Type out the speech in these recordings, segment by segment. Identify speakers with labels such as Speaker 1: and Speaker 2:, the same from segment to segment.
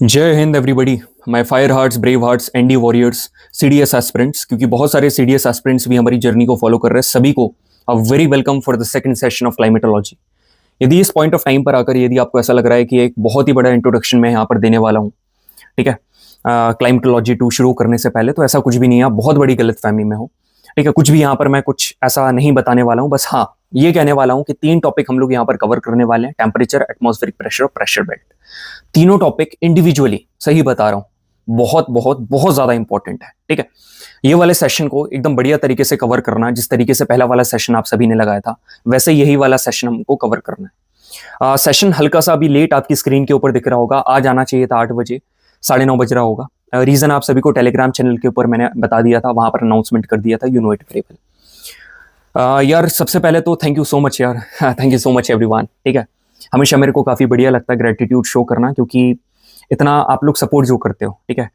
Speaker 1: जय हिंद everybody, my fire hearts, brave hearts, and warriors, CDS aspirants, क्योंकि बहुत सारे सीडीएस एस्पिरेंट्स भी हमारी जर्नी को फॉलो कर रहे हैं। सभी को a very welcome for the second session of climatology. यदि इस पॉइंट ऑफ टाइम पर आकर यदि आपको ऐसा लग रहा है कि एक बहुत ही बड़ा इंट्रोडक्शन मैं यहाँ पर देने वाला हूँ, ठीक है, क्लाइमेटोलॉजी 2 शुरू करने से पहले, तो ऐसा कुछ भी नहीं है। आप बहुत बड़ी गलतफहमी में हो, ठीक है। कुछ भी यहाँ पर मैं कुछ ऐसा नहीं बताने वाला हूँ। बस हाँ, ये कहने वाला हूँ कि 3 टॉपिक हम लोग यहाँ पर कवर करने वाले हैं: टेम्परेचर, एटमॉस्फेरिक प्रेशर और प्रेशर बेल्ट। तीनों टॉपिक इंडिविजुअली, सही बता रहा हूं, बहुत बहुत बहुत ज्यादा इंपॉर्टेंट है, ठीक है। ये वाले सेशन को एकदम बढ़िया तरीके से कवर करना, जिस तरीके से पहला वाला सेशन आप सभी ने लगाया था, वैसे यही वाला सेशन हमको कवर करना है। सेशन हल्का सा अभी लेट आपकी स्क्रीन के ऊपर दिख रहा होगा। आज आना चाहिए था 8 बजे, 9:30 बज रहा होगा। रीजन आप सभी को टेलीग्राम चैनल के ऊपर मैंने बता दिया था, वहां पर अनाउंसमेंट कर दिया था, you know it very well. यार सबसे पहले तो थैंक यू सो मच यार, thank you so much everyone, ठीक है। हमेशा मेरे को काफ़ी बढ़िया लगता है ग्रेटिट्यूड शो करना, क्योंकि इतना आप लोग सपोर्ट जो करते हो, ठीक है।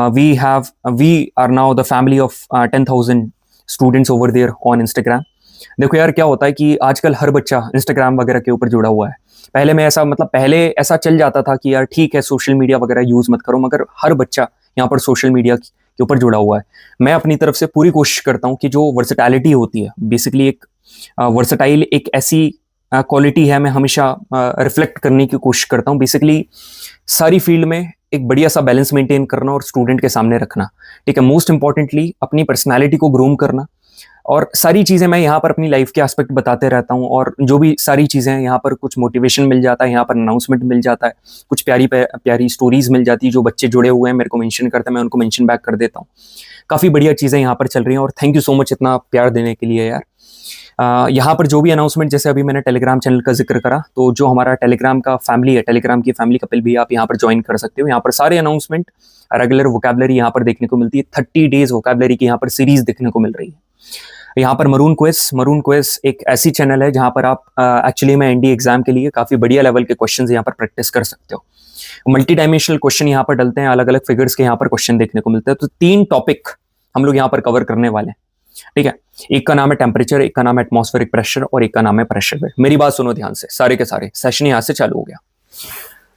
Speaker 1: We are now the family of 10,000 students over there on Instagram. देखो यार, क्या होता है कि आजकल हर बच्चा इंस्टाग्राम वगैरह के ऊपर जुड़ा हुआ है। पहले ऐसा चल जाता था कि यार ठीक है, सोशल मीडिया वगैरह यूज़ मत करो, मगर हर बच्चा यहाँ पर सोशल मीडिया के ऊपर जुड़ा हुआ है। मैं अपनी तरफ से पूरी कोशिश करता हूँ कि जो वर्सेटैलिटी होती है, बेसिकली एक वर्सेटाइल एक ऐसी क्वालिटी है, मैं हमेशा रिफ्लेक्ट करने की कोशिश करता हूँ। बेसिकली सारी फील्ड में एक बढ़िया सा बैलेंस मेंटेन करना और स्टूडेंट के सामने रखना, ठीक है। मोस्ट इंपॉर्टेंटली अपनी पर्सनालिटी को ग्रूम करना, और सारी चीज़ें मैं यहाँ पर अपनी लाइफ के एस्पेक्ट बताते रहता हूँ। और जो भी सारी चीज़ें हैं यहाँ पर, कुछ मोटिवेशन मिल जाता है, यहाँ पर अनाउंसमेंट मिल जाता है, कुछ प्यारी प्यारी स्टोरीज मिल जाती है। जो बच्चे जुड़े हुए हैं मेरे को मेंशन करते हैं, मैं उनको मेंशन बैक कर देता हूँ। काफ़ी बढ़िया चीज़ें यहाँ पर चल रही हैं, और थैंक यू सो मच इतना प्यार देने के लिए यार। यहाँ पर जो भी अनाउंसमेंट, जैसे अभी मैंने टेलीग्राम चैनल का जिक्र करा, तो जो हमारा टेलीग्राम का फैमिली है, टेलीग्राम की फैमिली कपिल भी आप यहाँ पर ज्वाइन कर सकते हो। यहाँ पर सारे अनाउंसमेंट, रेगुलर वोकैबुलरी यहाँ पर देखने को मिलती है। 30 डेज वोकैबुलरी की यहाँ पर सीरीज देखने को मिल रही है। यहाँ पर मरून क्विज एक ऐसी चैनल है जहाँ पर आप एक्चुअली में एनडी एग्जाम के लिए काफ़ी बढ़िया लेवल के क्वेश्चन यहाँ पर प्रैक्टिस कर सकते हो। मल्टी डायमेंशनल क्वेश्चन यहाँ पर डलते हैं, अलग अलग फिगर्स के यहाँ पर क्वेश्चन देखने को मिलते हैं। तो 3 टॉपिक हम लोग यहाँ पर कवर करने वाले हैं, ठीक है। एक का नाम है टेम्परेचर, एक का नाम है एटमॉस्फेरिक प्रेशर, और एक का नाम है प्रेशर बेल्ट। मेरी बात सुनो ध्यान से, सारे के सारे सेशन यहाँ से चालू हो गया।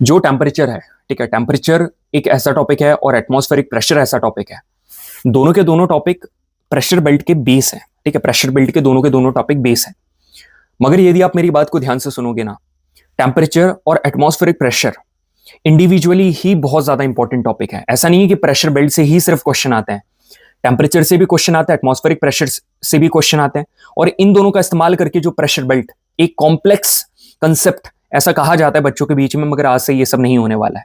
Speaker 1: जो टेम्परेचर है, ठीक है, टेम्परेचर एक ऐसा टॉपिक है और एटमॉस्फेरिक प्रेशर ऐसा टॉपिक है। दोनों के दोनों टॉपिक प्रेशर बेल्ट के बेस है, ठीक है। प्रेशर बेल्ट के दोनों टॉपिक बेस है। मगर यदि आप मेरी बात को ध्यान से सुनोगे ना, टेम्परेचर और एटमॉस्फेरिक प्रेशर इंडिविजुअली ही बहुत ज्यादा इंपॉर्टेंट टॉपिक है। ऐसा नहीं है कि प्रेशर बेल्ट से ही सिर्फ क्वेश्चन आते हैं, टेम्परेचर से भी क्वेश्चन आता है, एटमॉस्फेरिक प्रेशर से भी क्वेश्चन आते हैं। और इन दोनों का इस्तेमाल करके जो प्रेशर बेल्ट, एक कॉम्प्लेक्स कंसेप्ट ऐसा कहा जाता है बच्चों के बीच में, मगर आज से ये सब नहीं होने वाला है।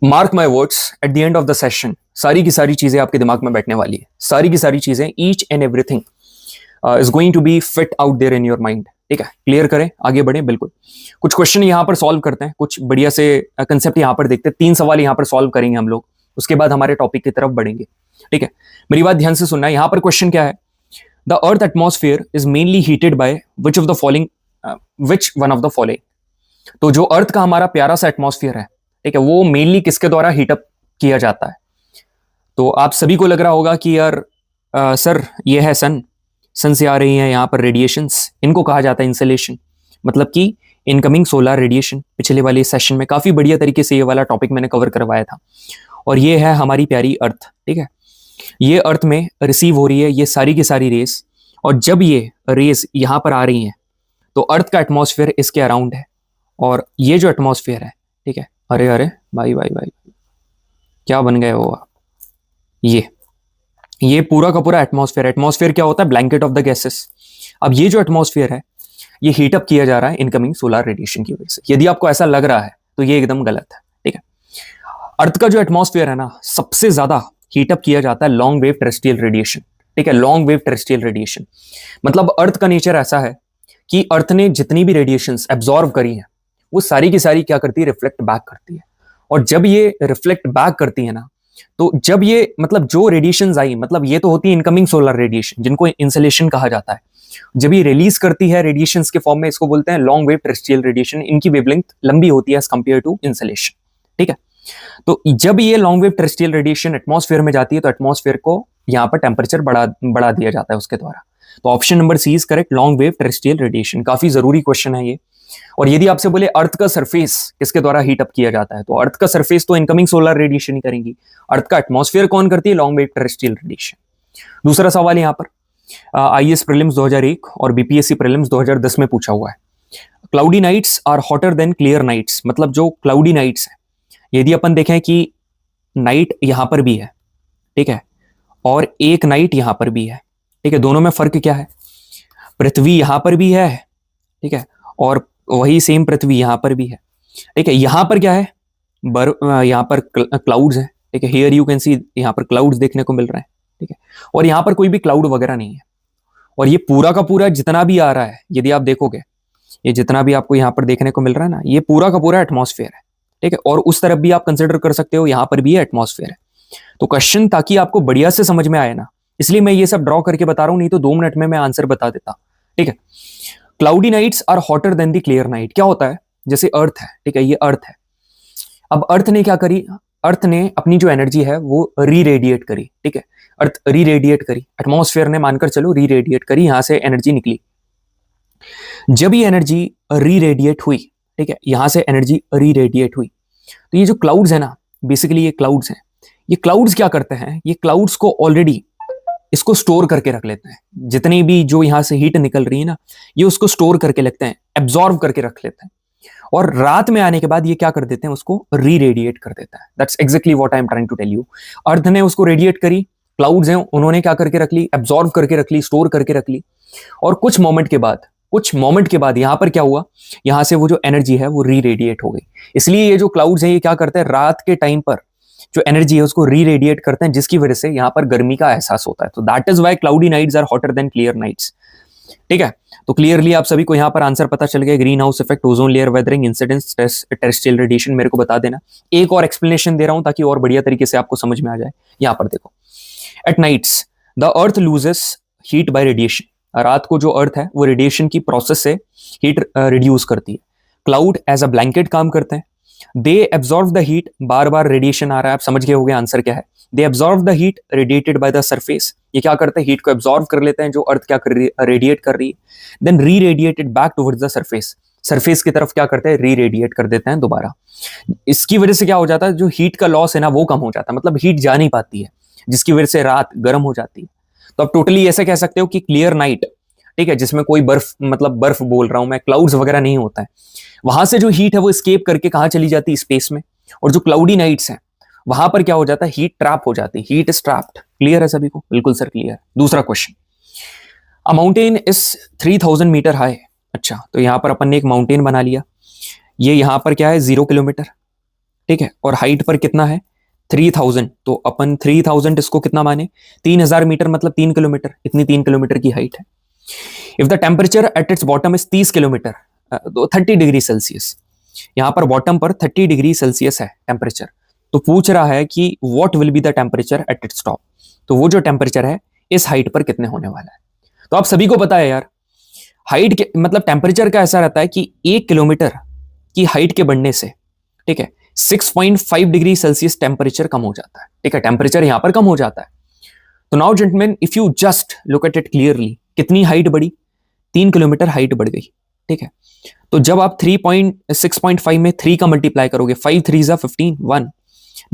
Speaker 1: Mark my words, at the end of the session सारी की सारी चीजें आपके दिमाग में बैठने वाली है। सारी की सारी चीजें, each and everything is going to be fit out there in your mind, ठीक है। क्लियर करें, आगे बढ़े। बिल्कुल, कुछ क्वेश्चन यहाँ पर सॉल्व करते हैं, कुछ बढ़िया से कंसेप्ट यहाँ पर देखते हैं। 3 सवाल यहाँ पर सॉल्व करेंगे हम लोग, उसके बाद हमारे टॉपिक की तरफ बढ़ेंगे, ठीक है। मेरी बात ध्यान से सुनना है। यहाँ पर क्वेश्चन क्या है? The earth atmosphere is mainly heated by which one of the following. तो जो अर्थ का हमारा प्यारा सा एटमॉस्फेयर है, ठीक है, वो मेनली किसके द्वारा हीटअप किया जाता है? तो आप सभी को लग रहा होगा कि यार सर ये है सन से आ रही है यहाँ पर रेडिएशंस, इनको कहा जाता है इंसुलेशन, मतलब कि इनकमिंग सोलर रेडिएशन। पिछले वाले सेशन में काफी बढ़िया तरीके से ये वाला टॉपिक मैंने कवर करवाया था। और ये है हमारी प्यारी अर्थ, ठीक है। ये अर्थ में रिसीव हो रही है ये सारी की सारी रेस, और जब ये रेस यहाँ पर आ रही हैं तो अर्थ का एटमॉस्फेयर इसके अराउंड है। और ये जो एटमॉस्फेयर है, ठीक है, अरे अरे भाई भाई भाई, क्या बन गए हो आप? ये पूरा का पूरा एटमॉस्फेयर क्या होता है? Blanket of the gases. अब ये जो एटमॉस्फेयर है, ये हीटअप किया जा रहा है इनकमिंग सोलर रेडिएशन की वजह से। यदि आपको ऐसा लग रहा है तो ये एकदम गलत है, ठीक है। अर्थ का जो एटमॉस्फेयर है ना, सबसे ज्यादा हीटअप किया जाता है लॉन्ग वेव टेरेस्ट्रियल रेडिएशन, ठीक है। लॉन्ग वेव टेरेस्ट्रियल रेडिएशन मतलब अर्थ का नेचर ऐसा है कि अर्थ ने जितनी भी रेडिएशंस एब्जॉर्व करी हैं, वो सारी की सारी क्या करती है? रिफ्लेक्ट बैक करती है। और जब ये रिफ्लेक्ट बैक करती है ना, तो जब ये मतलब जो रेडिएशंस आई, मतलब ये तो होती है इनकमिंग सोलर रेडिएशन, जिनको इंसुलेशन कहा जाता है। जब ये रिलीज करती है रेडिएशंस के फॉर्म में, इसको बोलते हैं लॉन्ग वेव टेरेस्ट्रियल रेडिएशन। इनकी वेवलेंथ लंबी होती है एज कंपेयर टू इंसुलेशन, ठीक है। तो जब ये long wave terrestrial radiation atmosphere में जाती है, तो एटमॉस्फेयर को यहाँ पर टेम्परेचर बढ़ा दिया जाता है उसके द्वारा। तो option number C is correct, long wave terrestrial radiation. काफी जरूरी क्वेश्चन है ये, और यदि आपसे बोले अर्थ का सरफेस किसके द्वारा हीट अप किया जाता है, तो अर्थ का सरफेस तो इनकमिंग सोलर रेडिएशन ही करेंगी। अर्थ का एटमॉस्फेयर कौन करती है? Long wave terrestrial radiation. दूसरा सवाल यहां पर आईएएस प्रीलिम्स 2001 और बीपीएससी प्रीलिम्स 2010 में पूछा हुआ है। Cloudy nights are hotter than clear nights, मतलब जो क्लाउडी नाइट्स है, यदि अपन देखें कि नाइट यहां पर भी है, ठीक है, और एक नाइट यहां पर भी है, ठीक है, दोनों में फर्क क्या है? पृथ्वी यहां पर भी है, ठीक है, और वही सेम पृथ्वी यहां पर भी है, ठीक है। यहां पर क्या है? यहां पर क्लाउड्स है, ठीक है, हियर यू कैन सी, यहां पर क्लाउड्स देखने को मिल रहे हैं, ठीक है, और यहां पर कोई भी क्लाउड वगैरह नहीं है। और ये पूरा का पूरा जितना भी आ रहा है, यदि आप देखोगे, ये जितना भी आपको यहां पर देखने को मिल रहा है ना, ये पूरा का पूरा एटमॉस्फेयर है, ठीक है, और उस तरफ भी आप कंसिडर कर सकते हो, यहां पर भी एटमॉस्फेयर है। तो क्वेश्चन ताकि आपको बढ़िया से समझ में आए ना, इसलिए मैं ये सब ड्रॉ करके बता रहा हूं, नहीं तो 2 मिनट में मैं आंसर बता देता, ठीक है। Cloudy nights are hotter than the clear night. क्या होता है? जैसे अर्थ है, ठीक है, ये अर्थ है। अब अर्थ ने क्या करी? अर्थ ने अपनी जो एनर्जी है वो री रेडिएट करी, ठीक है, अर्थ री रेडिएट करी, एटमॉस्फेयर ने मानकर चलो री रेडिएट करी, यहां से एनर्जी निकली। जब ये एनर्जी री रेडिएट हुई, ठीक है, यहां से एनर्जी री रेडिएट हुई, तो ये जो क्लाउड्स है ना, बेसिकली ये क्लाउड्स हैं, ये क्लाउड्स क्या करते हैं? ये क्लाउड्स को ऑलरेडी इसको स्टोर करके रख लेते हैं। जितनी भी जो यहां से हीट निकल रही है ना, ये उसको स्टोर करके लगते हैं, एब्जॉर्व करके रख लेते हैं, और रात में आने के बाद ये क्या कर देते हैं? उसको री रेडिएट कर देता है। That's exactly what I am trying to tell you. Earth ने उसको रेडिएट करी, क्लाउड्स हैं उन्होंने क्या करके रख ली? एब्जॉर्व करके रख ली, स्टोर करके रख ली, और कुछ मोमेंट के बाद यहां पर क्या हुआ? यहां से वो जो एनर्जी है वो री रेडिएट हो गई। इसलिए ये जो क्लाउड्स हैं ये क्या करते हैं? रात के टाइम पर जो एनर्जी है उसको री रेडिएट करते हैं, जिसकी वजह से यहां पर गर्मी का एहसास होता है। तो that is why cloudy nights are hotter than clear nights, ठीक है। तो क्लियरली आप सभी को यहां पर आंसर पता चल गया। Green house effect, ozone layer weathering, incidence, terrestrial radiation मेरे को बता देना। एक और एक्सप्लेनेशन दे रहा हूं ताकि और बढ़िया तरीके से आपको समझ में आ जाए। यहां पर देखो, at nights the earth loses heat by radiation. रात को जो अर्थ है वो रेडिएशन की प्रोसेस से हीट रिड्यूस करती है। क्लाउड एज अ ब्लैंकेट काम करते हैं। दे एब्जॉर्व द हीट, बार बार रेडिएशन आ रहा है, आप समझ गए होंगे आंसर क्या है। They absorb the heat radiated by the surface. ये क्या करते हैं? हीट को एब्जॉर्व कर लेते हैं जो अर्थ क्या कर रही है? रेडिएट कर रही है। देन री radiated back towards the surface. Surface की तरफ क्या करते हैं? री रेडिएट कर देते हैं दोबारा। इसकी वजह से क्या हो जाता है? जो हीट का लॉस है ना वो कम हो जाता है, मतलब हीट जा नहीं पाती है, जिसकी वजह से रात गर्म हो जाती है। तो आप टोटली ऐसे कह सकते हो कि क्लियर नाइट, ठीक है, जिसमें कोई बर्फ, मतलब बर्फ बोल रहा हूं मैं, क्लाउड्स वगैरह नहीं होता है, वहां से जो हीट है वो एस्केप करके कहां चली जाती है? स्पेस में। और जो क्लाउडी नाइट्स हैं वहां पर क्या हो जाता है? हीट ट्रैप हो जाती है, हीट इज ट्रैप्ड। क्लियर है सभी को? बिल्कुल सर क्लियर। दूसरा question, a mountain is 3000 metre high. अच्छा, तो यहां पर अपन ने एक माउंटेन बना लिया, ये यहां पर क्या है? 0 किलोमीटर, ठीक है, और हाइट पर कितना है? 3000। तो अपन 3000 इसको कितना माने? 3000 मीटर, मतलब 3 किलोमीटर, इतनी 3 किलोमीटर की हाइट है। If the temperature at its bottom is 30 kilometre, तो 30 डिग्री सेल्सियस, यहां पर बॉटम पर 30 डिग्री सेल्सियस है टेम्परेचर। तो पूछ रहा है कि what will be the temperature at its top, तो वो जो टेम्परेचर है इस हाइट पर कितने होने वाला है? तो आप सभी को पता है यार, हाइट के मतलब टेम्परेचर का ऐसा रहता है कि 1 किलोमीटर की हाइट के बढ़ने से, ठीक है, 6.5 डिग्री सेल्सियस टेम्परेचर कम हो जाता है, ठीक है, टेम्परेचर यहां पर कम हो जाता है। तो now gentleman, if you just look at it clearly, कितनी हाइट बढ़ी? 3 किलोमीटर हाइट बढ़ गई, ठीक है। तो जब आप 6.5 में 3 का मल्टीप्लाई करोगे, 5 3 जा 15,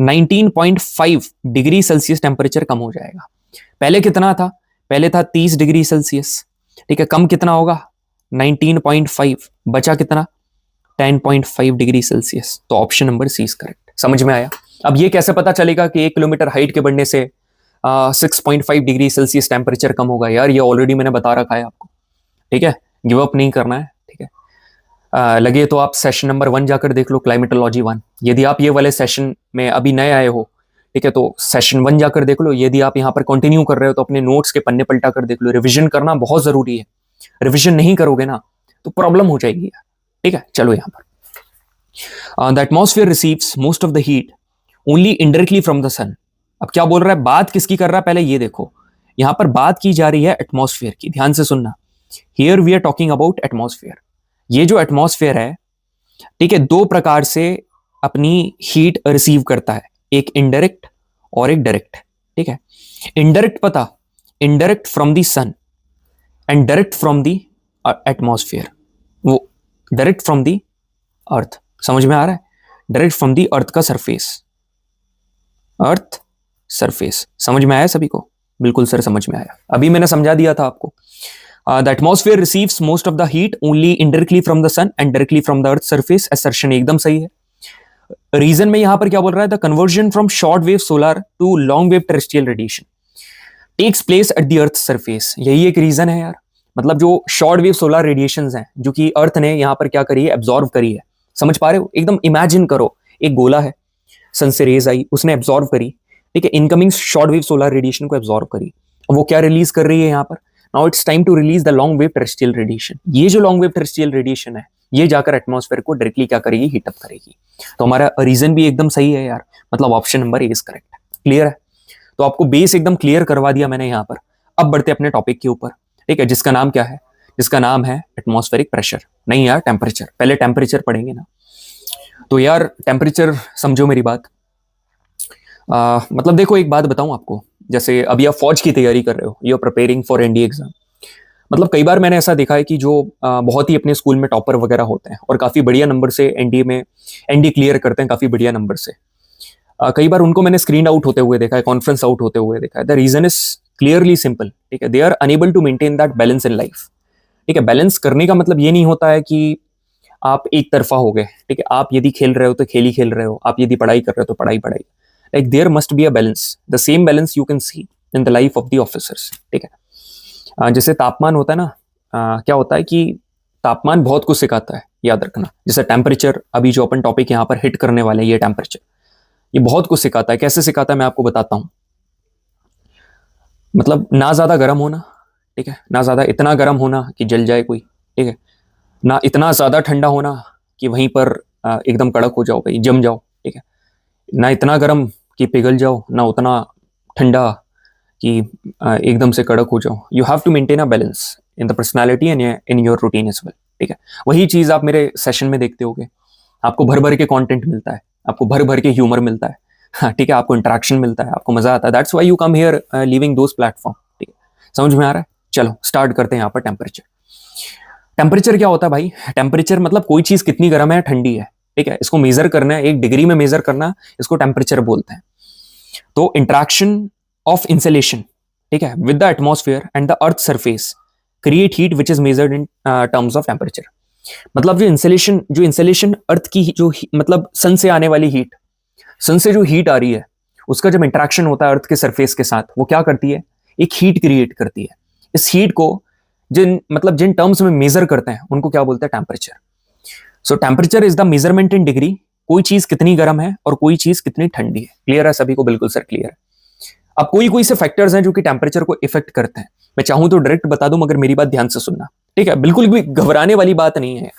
Speaker 1: 19.5 डिग्री सेल्सियस टेम्परेचर कम हो जाएगा। पहले कितना था? पहले था 30 डिग्री सेल्सियस, ठीक है, कम कितना होगा? 19.5, बचा कितना? 10.5 डिग्री सेल्सियस। तो option number C is correct. समझ में आया? अब ये कैसे पता चलेगा कि 1 किलोमीटर हाइट के बढ़ने से 6.5 डिग्री सेल्सियस टेम्परेचर कम होगा? यार ये ऑलरेडी मैंने बता रखा है आपको, ठीक है, गिव अप नहीं करना है, ठीक है। लगे तो आप सेशन नंबर 1 जाकर देख लो, क्लाइमेटोलॉजी 1। यदि आप ये वाले सेशन में अभी नए आए हो, ठीक है, तो सेशन 1 जाकर देख लो। यदि आप यहाँ पर कंटिन्यू कर रहे हो तो अपने नोट्स के पन्ने पलटा कर देख लो। रिवीजन करना बहुत जरूरी है, रिवीजन नहीं करोगे ना तो प्रॉब्लम हो जाएगी यार, ठीक है। चलो यहाँ पर, the atmosphere receives most of the heat only indirectly from the sun. अब क्या बोल रहा है? बात किसकी कर रहा है? पहले ये देखो, यहां पर बात की जा रही है एटमॉस्फेयर की, ध्यान से सुनना। Here we are talking about atmosphere. ये जो एटमॉस्फेयर है, ठीक है, 2 प्रकार से अपनी हीट रिसीव करता है, एक इनडायरेक्ट और एक डायरेक्ट, ठीक है। इनडायरेक्ट पता, indirect from the sun and direct from the atmosphere. वो डायरेक्ट फ्रॉम दी अर्थ, समझ में आ रहा है? डायरेक्ट फ्रॉम दी अर्थ का सरफेस, अर्थ सरफेस, समझ में आया सभी को? बिल्कुल सर समझ में आया, अभी मैंने समझा दिया था आपको। The atmosphere receives most of the heat only indirectly from the sun and directly from the earth surface. Assertion एकदम सही है। रीजन में यहां पर क्या बोल रहा है? The conversion from short wave solar to long wave terrestrial radiation takes place at the earth surface. यही एक रीजन है यार। मतलब जो शॉर्ट वेव सोलर रेडिएशंस हैं जो कि अर्थ ने यहाँ पर क्या करी है, एब्जॉर्व करी है। समझ पा रहे हो? एकदम इमेजिन करो, एक गोला है, सन से रेज आई, उसने एब्जॉर्व करी, ठीक है, incoming short wave solar radiation को एब्जॉर्व करी। अब वो क्या रिलीज कर रही है यहाँ पर? Now it's time to release the long wave terrestrial radiation. ये जो लॉन्ग वेव टेरेस्ट्रियल रेडिएशन है ये जाकर एटमॉस्फेयर को डायरेक्टली क्या करेगी? हीट अप करेगी। तो हमारा रीजन भी एकदम सही है यार, मतलब option number A is correct. Clear है? तो आपको बेस एकदम क्लियर करवा दिया मैंने यहाँ पर। अब बढ़ते अपने टॉपिक के ऊपर, ठीक है, जिसका नाम क्या है? जिसका नाम है एटमॉस्फेरिक प्रेशर। नहीं यार, टेम्परेचर। पहले टेम्परेचर पढ़ेंगे ना। तो यार टेम्परेचर समझो मेरी बात। मतलब देखो, एक बात बताऊं आपको, जैसे अभी आप फौज की तैयारी कर रहे हो, you are preparing for NDA exam. मतलब कई बार मैंने ऐसा देखा है कि जो बहुत ही अपने स्कूल में टॉपर वगैरह होते हैं और काफी बढ़िया नंबर से एनडीए क्लियर करते हैं काफी बढ़िया नंबर से, कई बार उनको मैंने स्क्रीन आउट होते हुए देखा है, कॉन्फ्रेंस आउट होते हुए देखा है। The reason is clearly simple, ठीक है, they are unable to maintain that balance in life. ठीक है, बैलेंस करने का मतलब ये नहीं होता है कि आप एक तरफा हो गए, ठीक है, आप यदि खेल रहे हो तो खेल ही खेल रहे हो, आप यदि पढ़ाई कर रहे हो तो पढ़ाई पढ़ाई। Like there must be a balance, the same balance you can see in the life of the officers. ठीक है, जैसे तापमान होता है ना, क्या होता है कि तापमान बहुत कुछ सिखाता है, याद रखना। जैसे टेम्परेचर, अभी जो अपन टॉपिक यहाँ पर हिट करने वाले हैं, ये टेम्परेचर, ये बहुत कुछ सिखाता है। कैसे सिखाता है मैं आपको बताता हूँ। मतलब ना ज्यादा गर्म होना, ठीक है, ना ज्यादा इतना गर्म होना कि जल जाए कोई, ठीक है, ना इतना ज्यादा ठंडा होना कि वहीं पर एकदम कड़क हो जाओ भाई, जम जाओ, ठीक है, ना इतना गर्म कि पिघल जाओ, ना उतना ठंडा कि एकदम से कड़क हो जाओ। You have to maintain a balance in the personality and in your routine as well. ठीक है, वही चीज आप मेरे सेशन में देखते होगे। आपको भर भर के कंटेंट मिलता है, आपको भर भर के ह्यूमर मिलता है, हाँ, ठीक है, आपको इंटरेक्शन मिलता है, आपको मजा आता है। That's why you come here leaving those platform. ठीक है, समझ में आ रहा है? चलो स्टार्ट करते हैं यहाँ पर टेम्परेचर। टेम्परेचर क्या होता है भाई? टेम्परेचर मतलब कोई चीज कितनी गर्म है या ठंडी है, ठीक है, इसको मेजर करना है, एक डिग्री में मेजर करना, इसको टेम्परेचर बोलते हैं। तो इंट्रैक्शन ऑफ इंसुलेशन, ठीक है, with the atmosphere and the earth surface create heat which is measured in terms of temperature. मतलब जो इंसुलेशन अर्थ की जो मतलब सन से आने वाली हीट, सन से जो हीट आ रही है, उसका जब इंटरेक्शन होता है अर्थ के सरफेस के साथ, वो क्या करती है? एक हीट क्रिएट करती है। इस हीट को जिन टर्म्स में मेजर करते हैं उनको क्या बोलते हैं? Temperature. So temperature is the measurement in degree, कोई चीज कितनी गर्म है और कोई चीज कितनी ठंडी है। क्लियर है सभी को? बिल्कुल सर क्लियर है। अब कोई से फैक्टर्स हैं जो कि टेम्परेचर को इफेक्ट करते हैं। मैं चाहूं तो डायरेक्ट बता दूं, मगर मेरी बात ध्यान से सुनना, ठीक है? बिल्कुल भी घबराने वाली बात नहीं है,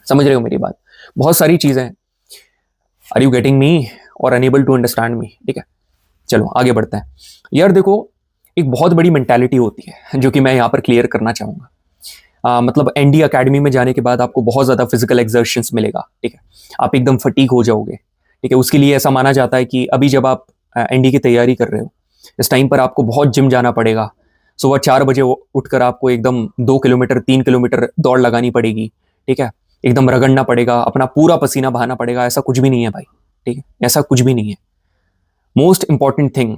Speaker 1: समझ रहे हो मेरी बात? बहुत सारी चीजें हैं। आर यू गेटिंग मी और अनेबल टू अंडरस्टैंड मी? ठीक है, चलो आगे बढ़ते हैं। यार देखो, एक बहुत बड़ी मेंटालिटी होती है जो कि मैं यहाँ पर क्लियर करना चाहूंगा। मतलब एनडी अकेडमी में जाने के बाद आपको बहुत ज्यादा फिजिकल एक्सर्शंस मिलेगा, ठीक है, आप एकदम फटीक हो जाओगे, ठीक है। उसके लिए ऐसा माना जाता है कि अभी जब आप एनडी की तैयारी कर रहे हो, इस टाइम पर आपको बहुत जिम जाना पड़ेगा। सुबह 4 बजे उठकर आपको एकदम 2 किलोमीटर 3 किलोमीटर दौड़ लगानी पड़ेगी, ठीक है, एकदम रगड़ना पड़ेगा, अपना पूरा पसीना बहाना पड़ेगा। ऐसा कुछ भी नहीं है भाई, ठीक है, ऐसा कुछ भी नहीं है। मोस्ट इंपॉर्टेंट थिंग,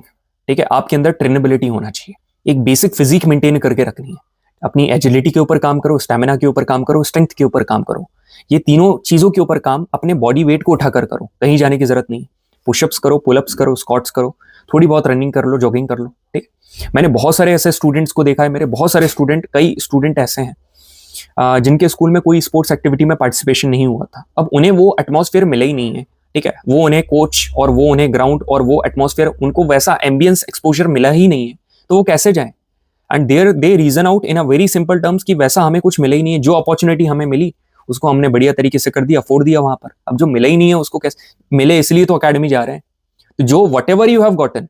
Speaker 1: ठीक है, आपके अंदर ट्रेनेबिलिटी होना चाहिए। एक बेसिक फिजिक मेंटेन करके रखनी है। अपनी एजिलिटी के ऊपर काम करो, स्टेमिना के ऊपर काम करो, स्ट्रेंथ के ऊपर काम करो। ये तीनों चीजों के ऊपर काम अपने बॉडी वेट को उठाकर करो, कहीं जाने की जरूरत नहीं। पुशअप्स करो, पुलअप्स करो, स्क्वाट्स करो, थोड़ी बहुत रनिंग कर लो, जॉगिंग कर लो, ठीक। मैंने बहुत सारे ऐसे स्टूडेंट्स को देखा है, मेरे बहुत सारे कई स्टूडेंट ऐसे हैं जिनके स्कूल में कोई स्पोर्ट्स एक्टिविटी में पार्टिसिपेशन नहीं हुआ था। अब उन्हें वो एटमॉस्फेयर मिला ही नहीं है, ठीक है, वो उन्हें कोच और वो उन्हें ग्राउंड और वो एटमॉस्फेयर, उनको वैसा एम्बियंस एक्सपोजर मिला ही नहीं है, तो वो कैसे जाएं? And they reason out in a very simple terms कि वैसा हमें कुछ मिला ही नहीं है। जो अपॉर्चुनिटी हमें मिली उसको हमने बढ़िया तरीके से कर दिया, अफोर्ड दिया वहां पर। अब जो मिला ही नहीं है उसको कैसे मिले? इसलिए तो अकेडमी जा रहे हैं। तो जो whatever you have gotten,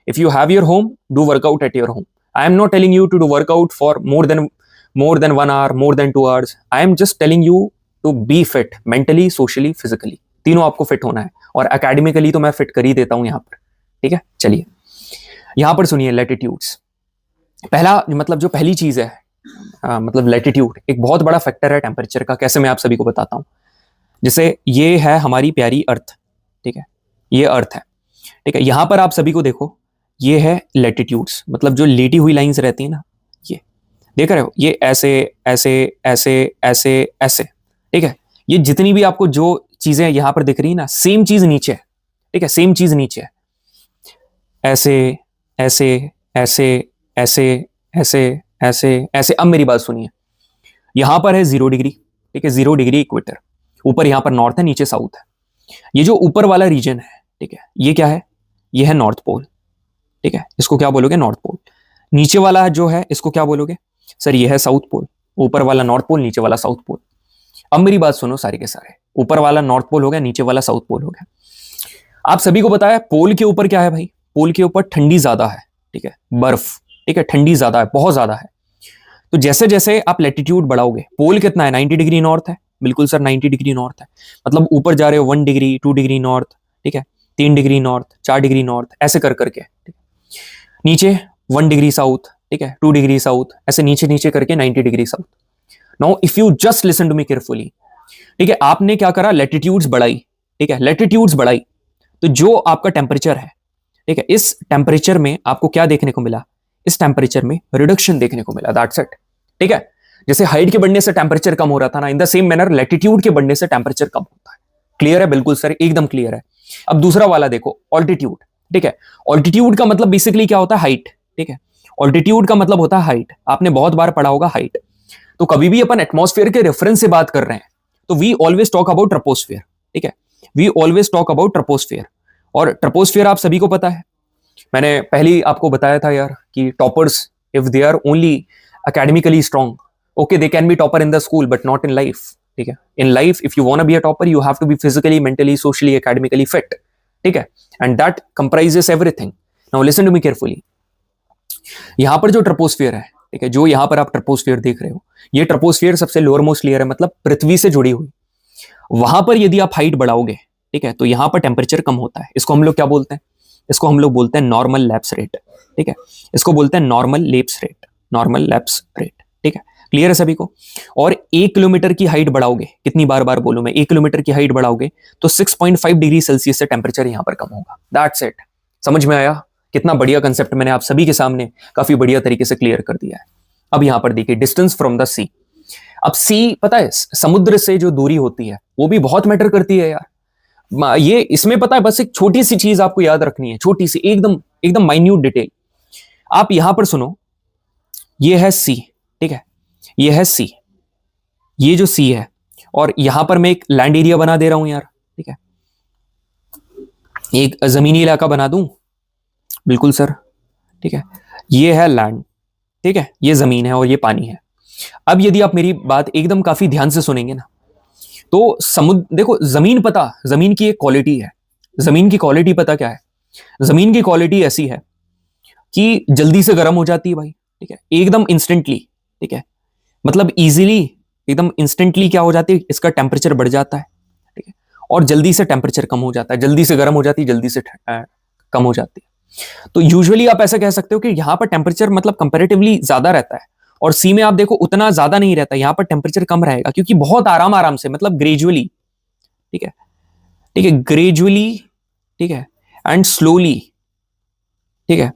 Speaker 1: if you have your home, do workout at your home. I am not telling you to do workout for more than 1 hour, more than 2 hours. I am just telling you to be fit mentally, socially, physically. तीनों आपको fit होना है, और academically तो मैं fit कर ही देता हूं यहाँ पर, ठीक है। चलिए यहां पर सुनिए लैटिट्यूड्स। पहला मतलब जो पहली चीज है, मतलब लैटिट्यूड एक बहुत बड़ा फैक्टर है टेम्परेचर का। कैसे, मैं आप सभी को बताता हूँ। जैसे ये है हमारी प्यारी अर्थ, ठीक है, ये अर्थ है, ठीक है। यहां पर आप सभी को देखो, ये है लैटिट्यूड्स, मतलब जो लेटी हुई लाइंस रहती है ना, ये देख रहे हो, ये ऐसे ऐसे ऐसे ऐसे ऐसे, ठीक है। ये जितनी भी आपको जो चीजें यहां पर दिख रही है ना, सेम चीज नीचे है, ठीक है, सेम चीज नीचे है, ऐसे ऐसे ऐसे ऐसे ऐसे ऐसे ऐसे। अब मेरी बात सुनिए, यहां पर है 0 डिग्री, ठीक है, 0 डिग्री इक्वेटर, ऊपर यहां पर नॉर्थ है, नीचे साउथ है। ये जो ऊपर वाला रीजन है, ठीक है, ये क्या है, ये है नॉर्थ पोल, ठीक है, इसको क्या बोलोगे, नॉर्थ पोल। नीचे वाला जो है इसको क्या बोलोगे, सर ये है साउथ पोल। ऊपर वाला नॉर्थ पोल, नीचे वाला साउथ पोल। अब मेरी बात सुनो सारे के सारे, ऊपर वाला नॉर्थ पोल हो गया, नीचे वाला साउथ पोल हो गया। आप सभी को पता है पोल के ऊपर क्या है भाई, पोल के ऊपर ठंडी ज्यादा है, ठीक है, बर्फ, ठीक है, ठंडी ज्यादा है, बहुत ज्यादा है। तो जैसे जैसे आप लैटिट्यूड बढ़ाओगे, पोल कितना है, 90 डिग्री नॉर्थ है, बिल्कुल सर 90 डिग्री नॉर्थ है, मतलब ऊपर जा रहे हो 1 डिग्री 2 डिग्री नॉर्थ, ठीक है, 3 डिग्री नॉर्थ, 4 डिग्री नॉर्थ, ऐसे कर करके, ठीक है। नीचे 1 डिग्री साउथ, ठीक है, 2 डिग्री साउथ, ऐसे नीचे नीचे करके 90 degree south. Now if you just listen to me carefully, ठीक है, आपने क्या करा, लैटिट्यूड्स बढ़ाई, ठीक है, लैटिट्यूड्स बढ़ाई, तो जो आपका टेम्परेचर है, ठीक है, इस टेम्परेचर में आपको क्या देखने को मिला, इस टेम्परेचर में रिडक्शन देखने को मिला, दैट्स इट, ठीक है। जैसे हाइट के बढ़ने से टेम्परेचर कम हो रहा था ना, in the same manner latitude के बढ़ने से टेम्परेचर कम होता है। क्लियर है, बिल्कुल सर, एकदम क्लियर है। अब दूसरा वाला देखो, ऑल्टीट्यूड, ठीक है। ऑल्टीट्यूड का मतलब बेसिकली क्या होता है, हाइट, ठीक है। ऑल्टीट्यूड का मतलब होता है हाइट, आपने बहुत बार पढ़ा होगा हाइट। तो कभी भी अपन एटमॉस्फेयर के रेफरेंस से बात कर रहे हैं तो we always talk about troposphere, ठीक है, we always talk about troposphere. और ट्रोपोस्फियर आप सभी को पता है, मैंने पहले ही आपको बताया था यार कि toppers if they are only academically strong, okay, they can be topper in the school but not in life, ठीक है। in life if you want to be a topper you have to be physically, mentally, socially, academically fit, ठीक है, and that comprises everything. now listen to me carefully, यहां पर जो troposphere है, ठीक है, जो यहां पर आप ट्रोपोस्फियर देख रहे हो, ये ट्रोपोस्फियर सबसे लोअर मोस्ट लेयर है, मतलब पृथ्वी से जुड़ी हुई। वहां पर यदि आप हाइट बढ़ाओगे, ठीक है, तो यहां पर टेम्परेचर कम होता है। इसको हम लोग क्या बोलते हैं, इसको हम लोग बोलते हैं नॉर्मल लैप्स रेट, ठीक है, इसको बोलते हैं normal lapse rate, normal lapse rate, ठीक है। क्लियर है सभी को। और 1 किलोमीटर की हाइट बढ़ाओगे, कितनी बार बार बोलूं मैं, 1 किलोमीटर की हाइट बढ़ाओगे तो 6.5 डिग्री सेल्सियस से टेम्परेचर यहां पर कम होगा, दैट्स इट। समझ में आया, कितना बढ़िया कंसेप्ट मैंने आप सभी के सामने काफी बढ़िया तरीके से क्लियर कर दिया है। अब यहां पर देखिए डिस्टेंस फ्रॉम द सी। अब सी पता है, समुद्र से जो दूरी होती है वो भी बहुत मैटर करती है यार। ये इसमें पता है, बस एक छोटी सी चीज आपको याद रखनी है, छोटी सी, एकदम एकदम माइन्यूट डिटेल। आप यहां पर सुनो, ये है सी, ठीक है, ये है सी, ये जो सी है, और यहां पर मैं एक लैंड एरिया बना दे रहा हूं यार, ठीक है, एक जमीनी इलाका बना दूं, बिल्कुल सर, ठीक है, ये है लैंड, ठीक है, ये जमीन है और ये पानी है। अब यदि आप मेरी बात एकदम काफी ध्यान से सुनेंगे ना, तो समुद्र देखो, जमीन पता, जमीन की एक क्वालिटी है, जमीन की क्वालिटी पता क्या है, जमीन की क्वालिटी ऐसी है कि जल्दी से गर्म हो जाती है भाई, ठीक है, एकदम इंस्टेंटली, ठीक है, मतलब इजीली, एकदम इंस्टेंटली क्या हो जाती है, इसका टेम्परेचर बढ़ जाता है, ठीक है, और जल्दी से टेम्परेचर कम हो जाता है, जल्दी से गर्म हो जाती है, जल्दी से कम हो जाती है। तो यूजुअली आप ऐसा कह सकते हो कि यहां पर टेम्परेचर मतलब कंपैरेटिवली ज्यादा रहता है, और सी में आप देखो उतना ज्यादा नहीं रहता, यहां पर टेम्परेचर कम रहेगा, क्योंकि बहुत आराम आराम से, मतलब ग्रेजुअली, ठीक है, ठीक है, ग्रेजुअली, ठीक है, एंड स्लोली, ठीक है,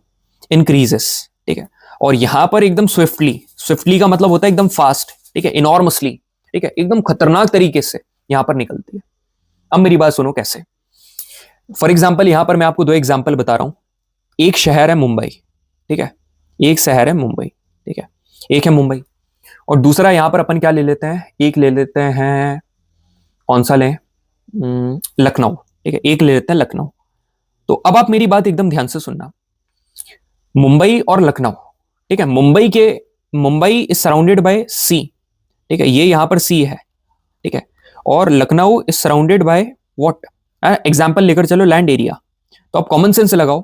Speaker 1: इंक्रीजेस, ठीक है। और यहां पर एकदम स्विफ्टली, स्विफ्टली का मतलब होता है एकदम फास्ट, ठीक है, इनॉर्मसली, ठीक है, एकदम खतरनाक तरीके से यहां पर निकलती है। अब मेरी बात सुनो कैसे। फॉर एग्जाम्पल यहां पर मैं आपको 2 एग्जाम्पल बता रहा हूं। एक शहर है मुंबई, ठीक है, एक शहर है मुंबई, ठीक है, एक है मुंबई, और दूसरा यहां पर अपन क्या ले लेते हैं, एक ले लेते हैं, कौन सा लें, लखनऊ, ठीक है, एक ले लेते हैं लखनऊ। तो अब आप मेरी बात एकदम ध्यान से सुनना, मुंबई और लखनऊ, ठीक है, मुंबई इज सराउंडेड बाय सी, ठीक है, ये यहां पर सी है, ठीक है, और Lucknow is surrounded by what, example लेकर चलो लैंड एरिया। तो आप कॉमन सेंस लगाओ,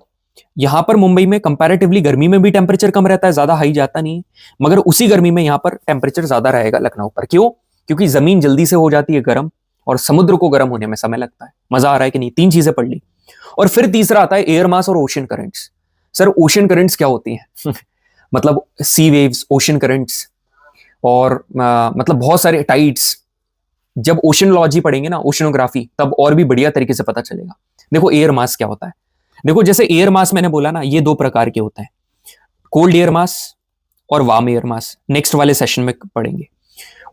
Speaker 1: यहां पर मुंबई में कंपैरेटिवली गर्मी में भी टेम्परेचर कम रहता है, ज्यादा हाई जाता नहीं, मगर उसी गर्मी में यहां पर टेम्परेचर ज्यादा रहेगा लखनऊ पर। क्यों? क्योंकि जमीन जल्दी से हो जाती है गर्म, और समुद्र को गर्म होने में समय लगता है। मजा आ रहा है कि नहीं? 3 चीजें पढ़ ली। और फिर तीसरा आता है एयर मास और ocean currents. Sir ocean currents क्या होती हैं? मतलब सी वेव्स, ओशन करंट्स, और मतलब बहुत सारे टाइड्स, जब ओशनोलॉजी पढ़ेंगे ना, ओशनोग्राफी, तब और भी बढ़िया तरीके से पता चलेगा। देखो एयर मास क्या होता है, देखो जैसे एयर मास मैंने बोला ना, ये दो प्रकार के होते हैं, कोल्ड एयर मास और वार्म एयर मास, नेक्स्ट वाले सेशन में पढ़ेंगे।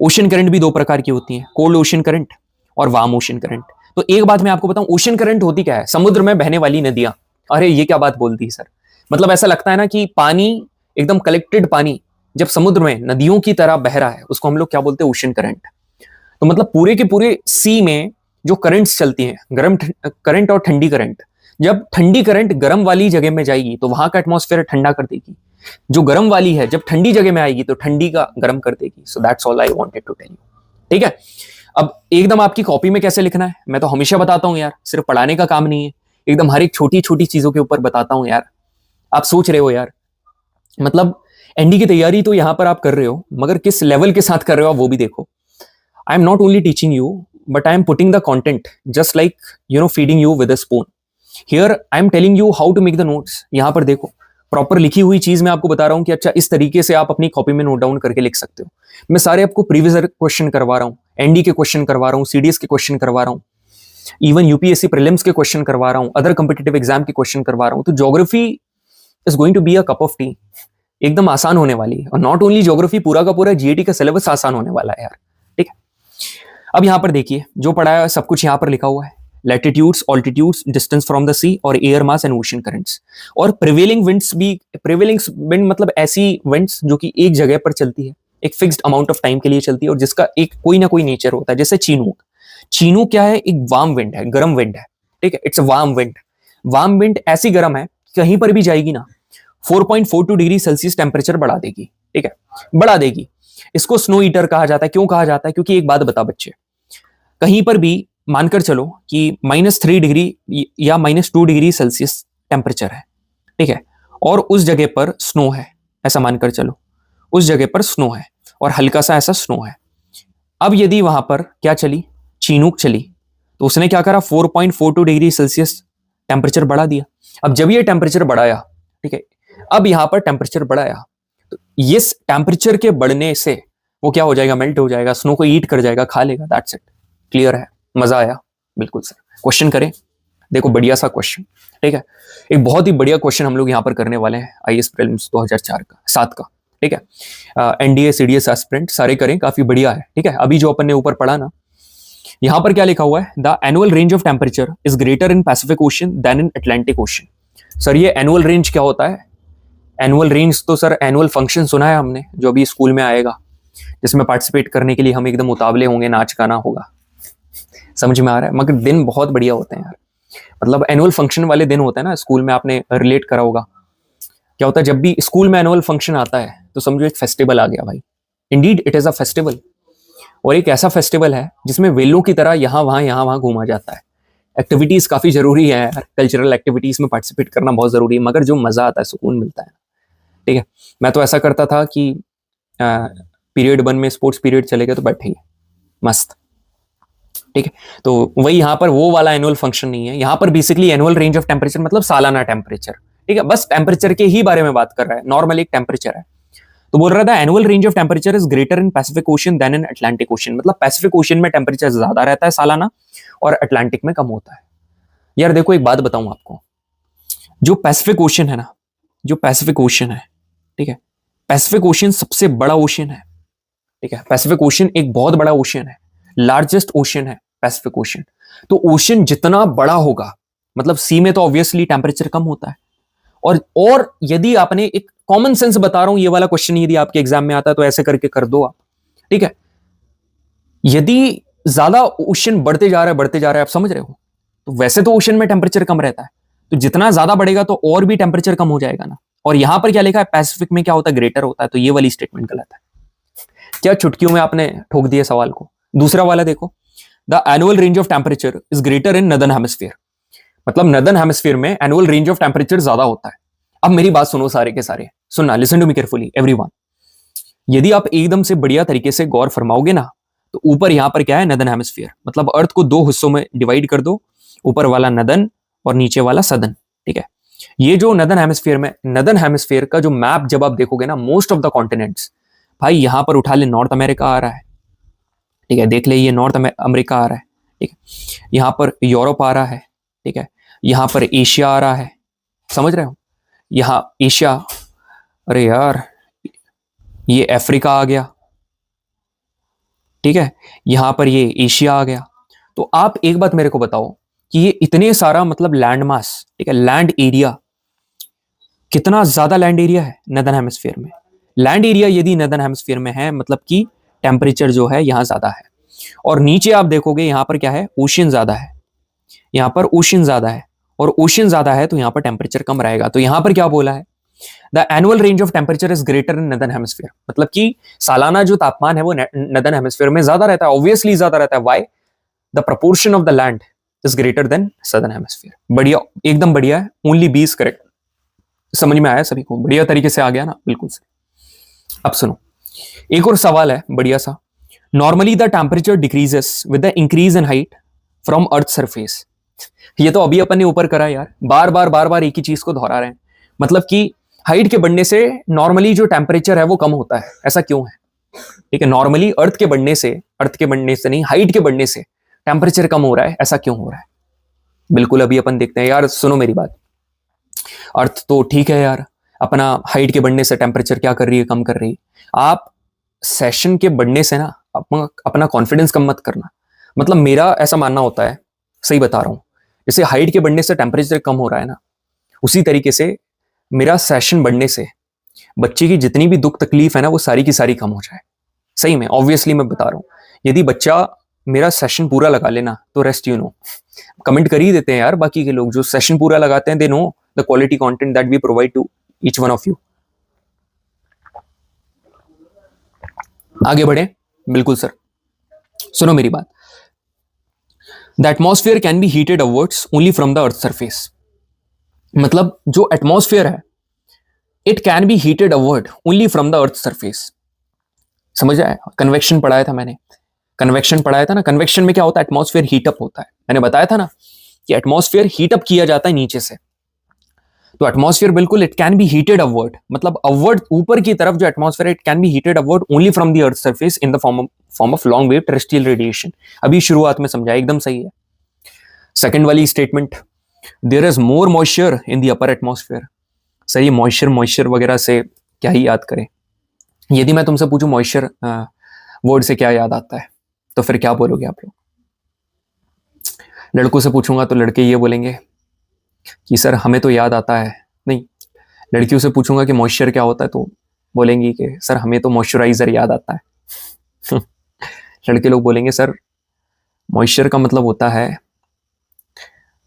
Speaker 1: ओशन करंट भी दो प्रकार की होती हैं, कोल्ड ओशन करंट और वार्म ओशन करंट। तो एक बात मैं आपको बताऊं, ओशन करंट होती क्या है, समुद्र में बहने वाली नदियां। अरे ये क्या बात बोल दी सर, मतलब ऐसा लगता है ना कि पानी एकदम कलेक्टेड पानी जब समुद्र में नदियों की तरह बह रहा है, उसको हम लोग क्या बोलते हैं, ओशन करंट। तो मतलब पूरे के पूरे सी में जो करंट्स चलती हैं, गर्म करंट और ठंडी करंट, जब ठंडी करंट गर्म वाली जगह में जाएगी तो वहां का एटमॉस्फेयर ठंडा कर देगी, जो गर्म वाली है जब ठंडी जगह में आएगी तो ठंडी का गर्म कर देगी। So that's all I wanted to tell you. ठीक है, अब एकदम आपकी कॉपी में कैसे लिखना है, मैं तो हमेशा बताता हूं यार, सिर्फ पढ़ाने का काम नहीं है, एकदम हर एक छोटी छोटी चीजों के ऊपर बताता हूं यार। आप सोच रहे हो यार, मतलब एनडी की तैयारी तो यहां पर आप कर रहे हो, मगर किस लेवल के साथ कर रहे हो आप वो भी देखो। I am not only teaching you, but I am putting the content just like feeding you with a spoon. Here I am telling you how to make the notes. यहां पर देखो प्रॉपर लिखी हुई चीज मैं आपको बता रहा हूं कि अच्छा इस तरीके से आप अपनी कॉपी में नोट डाउन करके लिख सकते हो। मैं सारे आपको प्रीवियस क्वेश्चन करवा रहा हूं, एनडी के क्वेश्चन करवा रहा हूं, सीडीएस के क्वेश्चन करवा रहा हूं, इवन यूपीएससी प्रीलिम्स के क्वेश्चन करवा रहा हूं, अदर कॉम्पिटिटिव एग्जाम के क्वेश्चन करवा रहा हूं। तो geography is going to be a cup of tea, एकदम आसान होने वाली है। और नॉट ओनली ज्योग्राफी, पूरा का पूरा जीएटी का सिलेबस आसान होने वाला है यार। ठीक है, अब यहां पर देखिए जो पढ़ाया सब कुछ यहां पर लिखा हुआ है, latitudes, altitudes, distance from the sea और air mass and ocean currents. और प्रिवेलिंग विंड्स भी, प्रिवेलिंग विंड मतलब ऐसी विंड्स जो कि एक जगह पर चलती है, एक फिक्स्ड अमाउंट ऑफ टाइम के लिए चलती है और जिसका एक कोई ना कोई नेचर होता है। जैसे चीनूक, चीनूक क्या है, एक वार्म विंड है, गर्म विंड है। ठीक है, it's a warm wind. Warm wind ऐसी गर्म है, कहीं पर भी जाएगी ना 4.42 डिग्री सेल्सियस टेम्परेचर बढ़ा देगी। ठीक है, बढ़ा देगी। इसको स्नो ईटर कहा जाता है। क्यों कहा जाता है, क्योंकि एक बात बता बच्चे, कहीं पर भी मानकर चलो कि -3 डिग्री या -2 डिग्री सेल्सियस टेम्परेचर है, ठीक है, और उस जगह पर स्नो है, ऐसा मानकर चलो उस जगह पर स्नो है और हल्का सा ऐसा स्नो है। अब यदि वहां पर क्या चली, चीनूक चली, तो उसने क्या करा, 4.42 डिग्री सेल्सियस टेम्परेचर बढ़ा दिया। अब जब ये टेम्परेचर बढ़ाया, ठीक है, अब यहां पर टेम्परेचर बढ़ाया, तो इस टेम्परेचर के बढ़ने से वो क्या हो जाएगा, मेल्ट हो जाएगा, स्नो को ईट कर जाएगा, खा लेगा। That's it. क्लियर है, मजा आया? बिल्कुल सर। क्वेश्चन करें, देखो बढ़िया सा क्वेश्चन। ठीक है, एक बहुत ही बढ़िया क्वेश्चन हम लोग यहाँ पर करने वाले हैं, आईएएस प्रीलिम्स 2004 का, 7 का। ठीक है, एनडीए सीडीएस एस्पिरेंट सारे करें, काफी बढ़िया है। ठीक है, अभी जो अपन ने ऊपर पढ़ा ना, यहां पर क्या लिखा हुआ है, the annual range of temperature is greater in Pacific Ocean than in Atlantic Ocean. Sir ये एनुअल रेंज क्या होता है? एनुअल रेंज तो सर एनुअल फंक्शन सुना है हमने, जो अभी स्कूल में आएगा, जिसमें पार्टिसिपेट करने के लिए हम एकदम उतावले होंगे, नाच गाना होगा। समझ में आ रहा है? मगर दिन बहुत बढ़िया होते हैं यार, मतलब एनुअल फंक्शन वाले दिन होते हैं ना, स्कूल में आपने रिलेट करा होगा। क्या होता है जब भी स्कूल में एनुअल फंक्शन आता है तो समझो एक फेस्टिवल आ गया भाई। Indeed it is a festival, और एक ऐसा फेस्टिवल है जिसमें वेलों की तरह यहाँ वहां घूमा जाता है। एक्टिविटीज काफी जरूरी है यार, कल्चरल एक्टिविटीज में पार्टिसिपेट करना बहुत जरूरी है, मगर जो मजा आता है, सुकून मिलता है। ठीक है, मैं तो ऐसा करता था कि पीरियड 1 में स्पोर्ट्स पीरियड चलेगा तो बैठेंगे मस्त। ठीक है, तो वही यहाँ पर वो वाला एनुअल फंक्शन नहीं है, यहाँ पर basically annual range of temperature मतलब सालाना टेम्परेचर। ठीक है, बस टेम्परेचर के ही बारे में बात कर रहा है, नॉर्मल एक टेम्परेचर है। तो बोल रहा था annual range of temperature is greater in Pacific Ocean than in Atlantic Ocean, मतलब पैसिफिक ओशन में टेम्परेचर ज्यादा रहता है सालाना और अटलांटिक में कम होता है। यार देखो एक बात बताऊं आपको, जो पैसिफिक ओशन है ना, जो पैसिफिक ओशन है, ठीक है, पैसिफिक ओशन सबसे बड़ा ओशन है। ठीक है, पैसिफिक ओशन एक बहुत बड़ा ओशन है, लार्जेस्ट ओशन है पैसिफिक ओशन। तो ओशन जितना बड़ा होगा, मतलब सी में तो ऑब्वियसली टेम्परेचर कम होता है। और यदि आपने एक कॉमन सेंस बता रहा हूं, ये वाला क्वेश्चन यदि आपके एग्जाम में आता है तो ऐसे करके कर दो आप। ठीक है, यदि ज्यादा ओशन बढ़ते जा रहा है, आप समझ रहे हो, तो वैसे तो ओशन में टेम्परेचर कम रहता है, तो जितना ज्यादा बढ़ेगा तो और भी टेम्परेचर कम हो जाएगा ना। और यहां पर क्या लिखा है, पैसिफिक में क्या होता है, ग्रेटर होता है, तो ये वाली स्टेटमेंट गलत है। क्या चुटकियों में आपने ठोक दिया सवाल को। दूसरा वाला देखो, the annual range of temperature is greater in northern hemisphere, मतलब नदर्न हेमिस्फीयर में एनुअल रेंज ऑफ टेम्परेचर ज्यादा होता है। अब मेरी बात सुनो सारे के सारे, सुनना, listen to me carefully everyone. यदि आप एकदम से बढ़िया तरीके से गौर फरमाओगे ना, तो ऊपर यहां पर क्या है, नदर्न हेमिस्फीयर, मतलब अर्थ को 2 हिस्सों में डिवाइड कर दो, ऊपर वाला नदर्न और नीचे वाला सदर्न। ठीक है, ये जो नदर्न हेमिस्फीयर में, नदर्न हेमिस्फीयर का जो मैप जब आप देखोगे ना, मोस्ट ऑफ द कॉन्टिनेंट्स भाई यहाँ पर उठा ले नॉर्थ अमेरिका आ रहा है, ठीक है, देख ले ये नॉर्थ अमेरिका आ रहा है, ठीक है, यहाँ पर यूरोप आ रहा है, ठीक है, यहाँ पर एशिया आ रहा है, समझ रहे हो, यहाँ एशिया, अरे यार ये अफ्रीका आ गया, ठीक है, यहाँ पर ये एशिया आ गया। तो आप एक बात मेरे को बताओ कि ये इतने सारा मतलब लैंड मास, ठीक है, लैंड एरिया, कितना ज्यादा लैंड एरिया है नदर्न हेमिस्फीयर में। लैंड एरिया यदि नदर्न हेमिस्फीयर में है मतलब कि टेम्परेचर जो है यहाँ ज्यादा है, और नीचे आप देखोगे यहाँ पर क्या है, ओशियन ज्यादा है, यहाँ पर ओशियन ज्यादा है, और ओशियन ज्यादा है तो यहाँ पर टेम्परेचर कम रहेगा। तो यहाँ पर क्या बोला है, the annual range of temperature is greater in northern hemisphere, मतलब कि सालाना जो तापमान है वो नदर्न हेमिस्फीयर में ज्यादा रहता है, ऑब्वियसली ज्यादा रहता है। Why? The proportion of the land is greater than southern hemisphere. बढ़िया, एकदम बढ़िया है, ओनली बी इज करेक्ट। समझ में आया सभी को, बढ़िया तरीके से आ गया ना, बिल्कुल से। अब सुनो, एक और सवाल है बढ़िया सा। Normally the temperature decreases with the increase in height from earth surface. ये तो अभी अपन ने ऊपर करा यार, बार बार एक ही चीज को दोहरा रहे हैं, मतलब कि हाइट के बढ़ने से नॉर्मली जो टेम्परेचर है वो कम होता है, ऐसा क्यों है, ठीक है, नॉर्मली अर्थ के बढ़ने से नहीं, हाइट के बढ़ने से टेम्परेचर कम हो रहा है, ऐसा क्यों हो रहा है, बिल्कुल अभी अपन देखते हैं। यार सुनो मेरी बात, अर्थ तो ठीक है यार, अपना हाइट के बढ़ने से टेम्परेचर क्या कर रही है, कम कर रही है। आप सेशन के बढ़ने से ना अपना कॉन्फिडेंस कम मत करना, मतलब मेरा ऐसा मानना होता है, सही बता रहा हूं, जैसे हाइट के बढ़ने से टेम्परेचर कम हो रहा है ना, उसी तरीके से मेरा सेशन बढ़ने से बच्चे की जितनी भी दुख तकलीफ है ना वो सारी की सारी कम हो जाए। सही में, ऑब्वियसली मैं बता रहा हूं, यदि बच्चा मेरा सेशन पूरा लगा लेना तो रेस्ट यू नो, कमेंट कर ही देते हैं यार बाकी के लोग, जो सेशन पूरा लगाते हैं they know the quality content that we provide to each one of you. आगे बढ़े, बिल्कुल सर, सुनो मेरी बात। The atmosphere can be heated upwards only from the earth surface, मतलब जो एटमॉस्फेयर है it can be heated upward only from the earth surface. समझ आया? कन्वेक्शन पढ़ाया था मैंने, कन्वेक्शन पढ़ाया था ना, कन्वेक्शन में क्या होता है, एटमॉस्फेयर हीटअप होता है, मैंने बताया था ना कि एटमॉस्फेयर हीटअप किया जाता है नीचे से। तो एटमॉस्फेयर बिल्कुल it can be heated upward, मतलब अपवर्ड ऊपर की तरफ जो atmosphere it can be heated upward only from the earth surface in the form of long wave terrestrial radiation. अभी शुरुआत में समझा, एकदम सही है। सेकंड वाली statement, there is more moisture in the upper atmosphere. Sir ये मॉइस्चर वगैरह से क्या ही याद करें, यदि मैं तुमसे पूछूं मॉइस्चर वर्ड से क्या याद आता है तो फिर क्या बोलोगे आप लोग? लड़कों से पूछूंगा तो लड़के ये बोलेंगे कि सर हमें तो याद आता है नहीं, लड़कियों से पूछूंगा कि मॉइस्चर क्या होता है तो बोलेंगी कि सर हमें तो मॉइस्चराइजर याद आता है। लड़के लोग बोलेंगे सर मॉइस्चर का मतलब होता है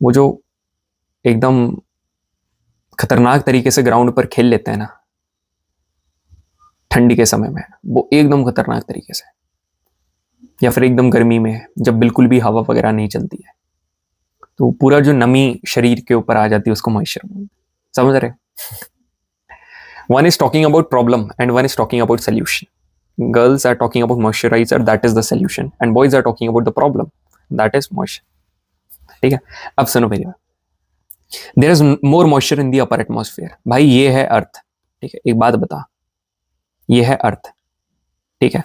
Speaker 1: वो जो एकदम खतरनाक तरीके से ग्राउंड पर खेल लेते हैं ना ठंडी के समय में, वो एकदम खतरनाक तरीके से, या फिर एकदम गर्मी में जब बिल्कुल भी हवा वगैरह नहीं चलती है तो पूरा जो नमी शरीर के ऊपर आ जाती है उसको मॉइस्चर बोलते हैं। समझ रहे? One is talking about problem and one is talking about solution. Girls are talking about moisturiser, that is the solution, and boys are talking about the problem, that is moisture. ठीक है, अब सुनो मेरी बात। There is more moisture in the upper atmosphere. भाई ये है अर्थ, ठीक है, एक बात बता, ये है अर्थ, ठीक है,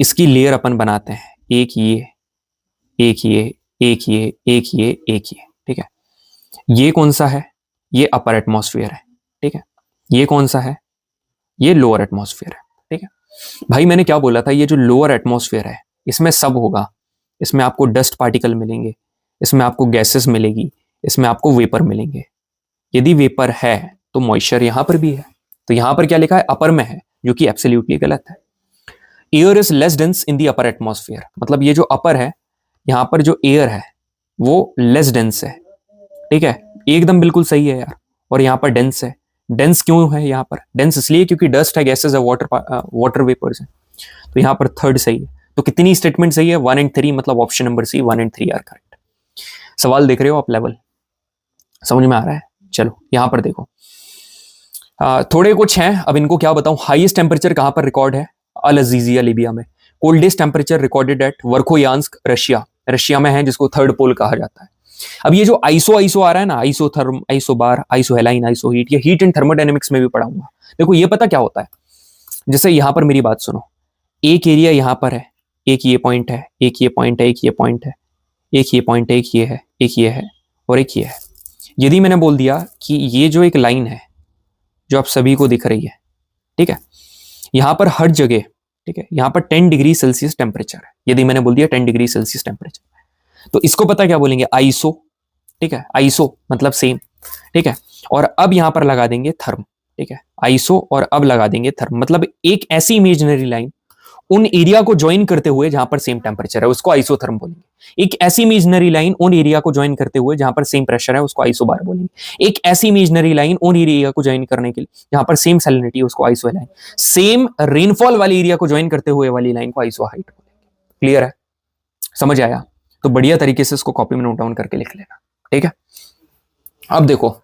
Speaker 1: इसकी लेयर अपन बनाते हैं, एक ये एक ये एक ये एक ये एक ये, ठीक है, ये कौन सा है, ये अपर एटमॉस्फेयर है, ठीक है, ये कौन सा है, ये लोअर एटमॉस्फेयर है, ठीक है। भाई मैंने क्या बोला था, ये जो लोअर एटमॉस्फेयर है इसमें सब होगा, इसमें आपको डस्ट पार्टिकल मिलेंगे, इसमें आपको गैसेस मिलेगी, इसमें आपको वेपर मिलेंगे। यदि वेपर है तो मॉइस्चर यहां पर भी है, तो यहां पर क्या लिखा है, अपर में है, जो कि एब्सोल्युटली गलत है। Air is less dense in the upper atmosphere, मतलब ये जो अपर है यहां पर जो एयर है वो लेस डेंस है, ठीक है, एकदम बिल्कुल सही है यार। और यहां पर डेंस है, डेंस क्यों है यहाँ पर, डेंस इसलिए क्योंकि डस्ट है, गैसेस है, वाटर वेपर्स है, तो यहाँ पर थर्ड सही है। तो कितनी स्टेटमेंट सही है, 1 और 3, मतलब ऑप्शन नंबर सी 1 और 3 आर करेक्ट। सवाल देख रहे हो आप, लेवल समझ में आ रहा है? चलो यहां पर देखो, थोड़े कुछ हैं, अब इनको क्या बताऊं। हाईएस्ट टेम्परेचर कहां पर रिकॉर्ड है, अल अजीजिया लीबिया में। Coldest temperature recorded at Verkhoyansk Russia में है, जिसको थर्ड पोल कहा जाता है। अब ये जो आइसो आ रहा है ना, आइसोथर्म, आइसोबार, आइसोहेलाइन, आइसोहीट, ये हीट एंड थर्मोडायनेमिक्स में भी पढ़ाऊंगा। देखो ये पता क्या होता है, जैसे यहां पर मेरी बात सुनो, एक एरिया यहां पर है, एक ये पॉइंट है, एक ये पॉइंट है, एक ये पॉइंट है, एक ये पॉइंट है, एक ये है, एक ये है और एक ये है। यदि मैंने बोल दिया कि ये जो एक लाइन है जो आप सभी को दिख रही है, ठीक है, यहां पर हर जगह, ठीक है, यहां पर 10 डिग्री सेल्सियस टेम्परेचर है। यदि मैंने बोल दिया 10 डिग्री सेल्सियस टेम्परेचर, तो इसको पता क्या बोलेंगे, आइसो, ठीक है, आइसो मतलब सेम, ठीक है। और अब यहां पर लगा देंगे थर्म, ठीक है, आइसो और अब लगा देंगे थर्म, मतलब एक ऐसी इमेजिनरी लाइन उन एरिया को ज्वाइन करते हुए जहां पर सेम टेम्परेचर है, उसको आइसोथर्म बोलेंगे। एक ऐसी इमेजिनरी लाइन उन एरिया को ज्वाइन करते हुए जहां पर सेम प्रेशर है, उसको आइसोबार बोलेंगे। एक ऐसी इमेजिनरी लाइन उन एरिया को ज्वाइन करने के लिए जहां पर सेम सैलिनिटी है, उसको आइसो लाइन। सेम रेनफॉल वाली एरिया को ज्वाइन करते हुए वाली लाइन को आइसो हाइट बोलेंगे। क्लियर है, समझ आया? तो बढ़िया तरीके से इसको कॉपी में नोट डाउन करके लिख लेना, ठीक है। अब देखो,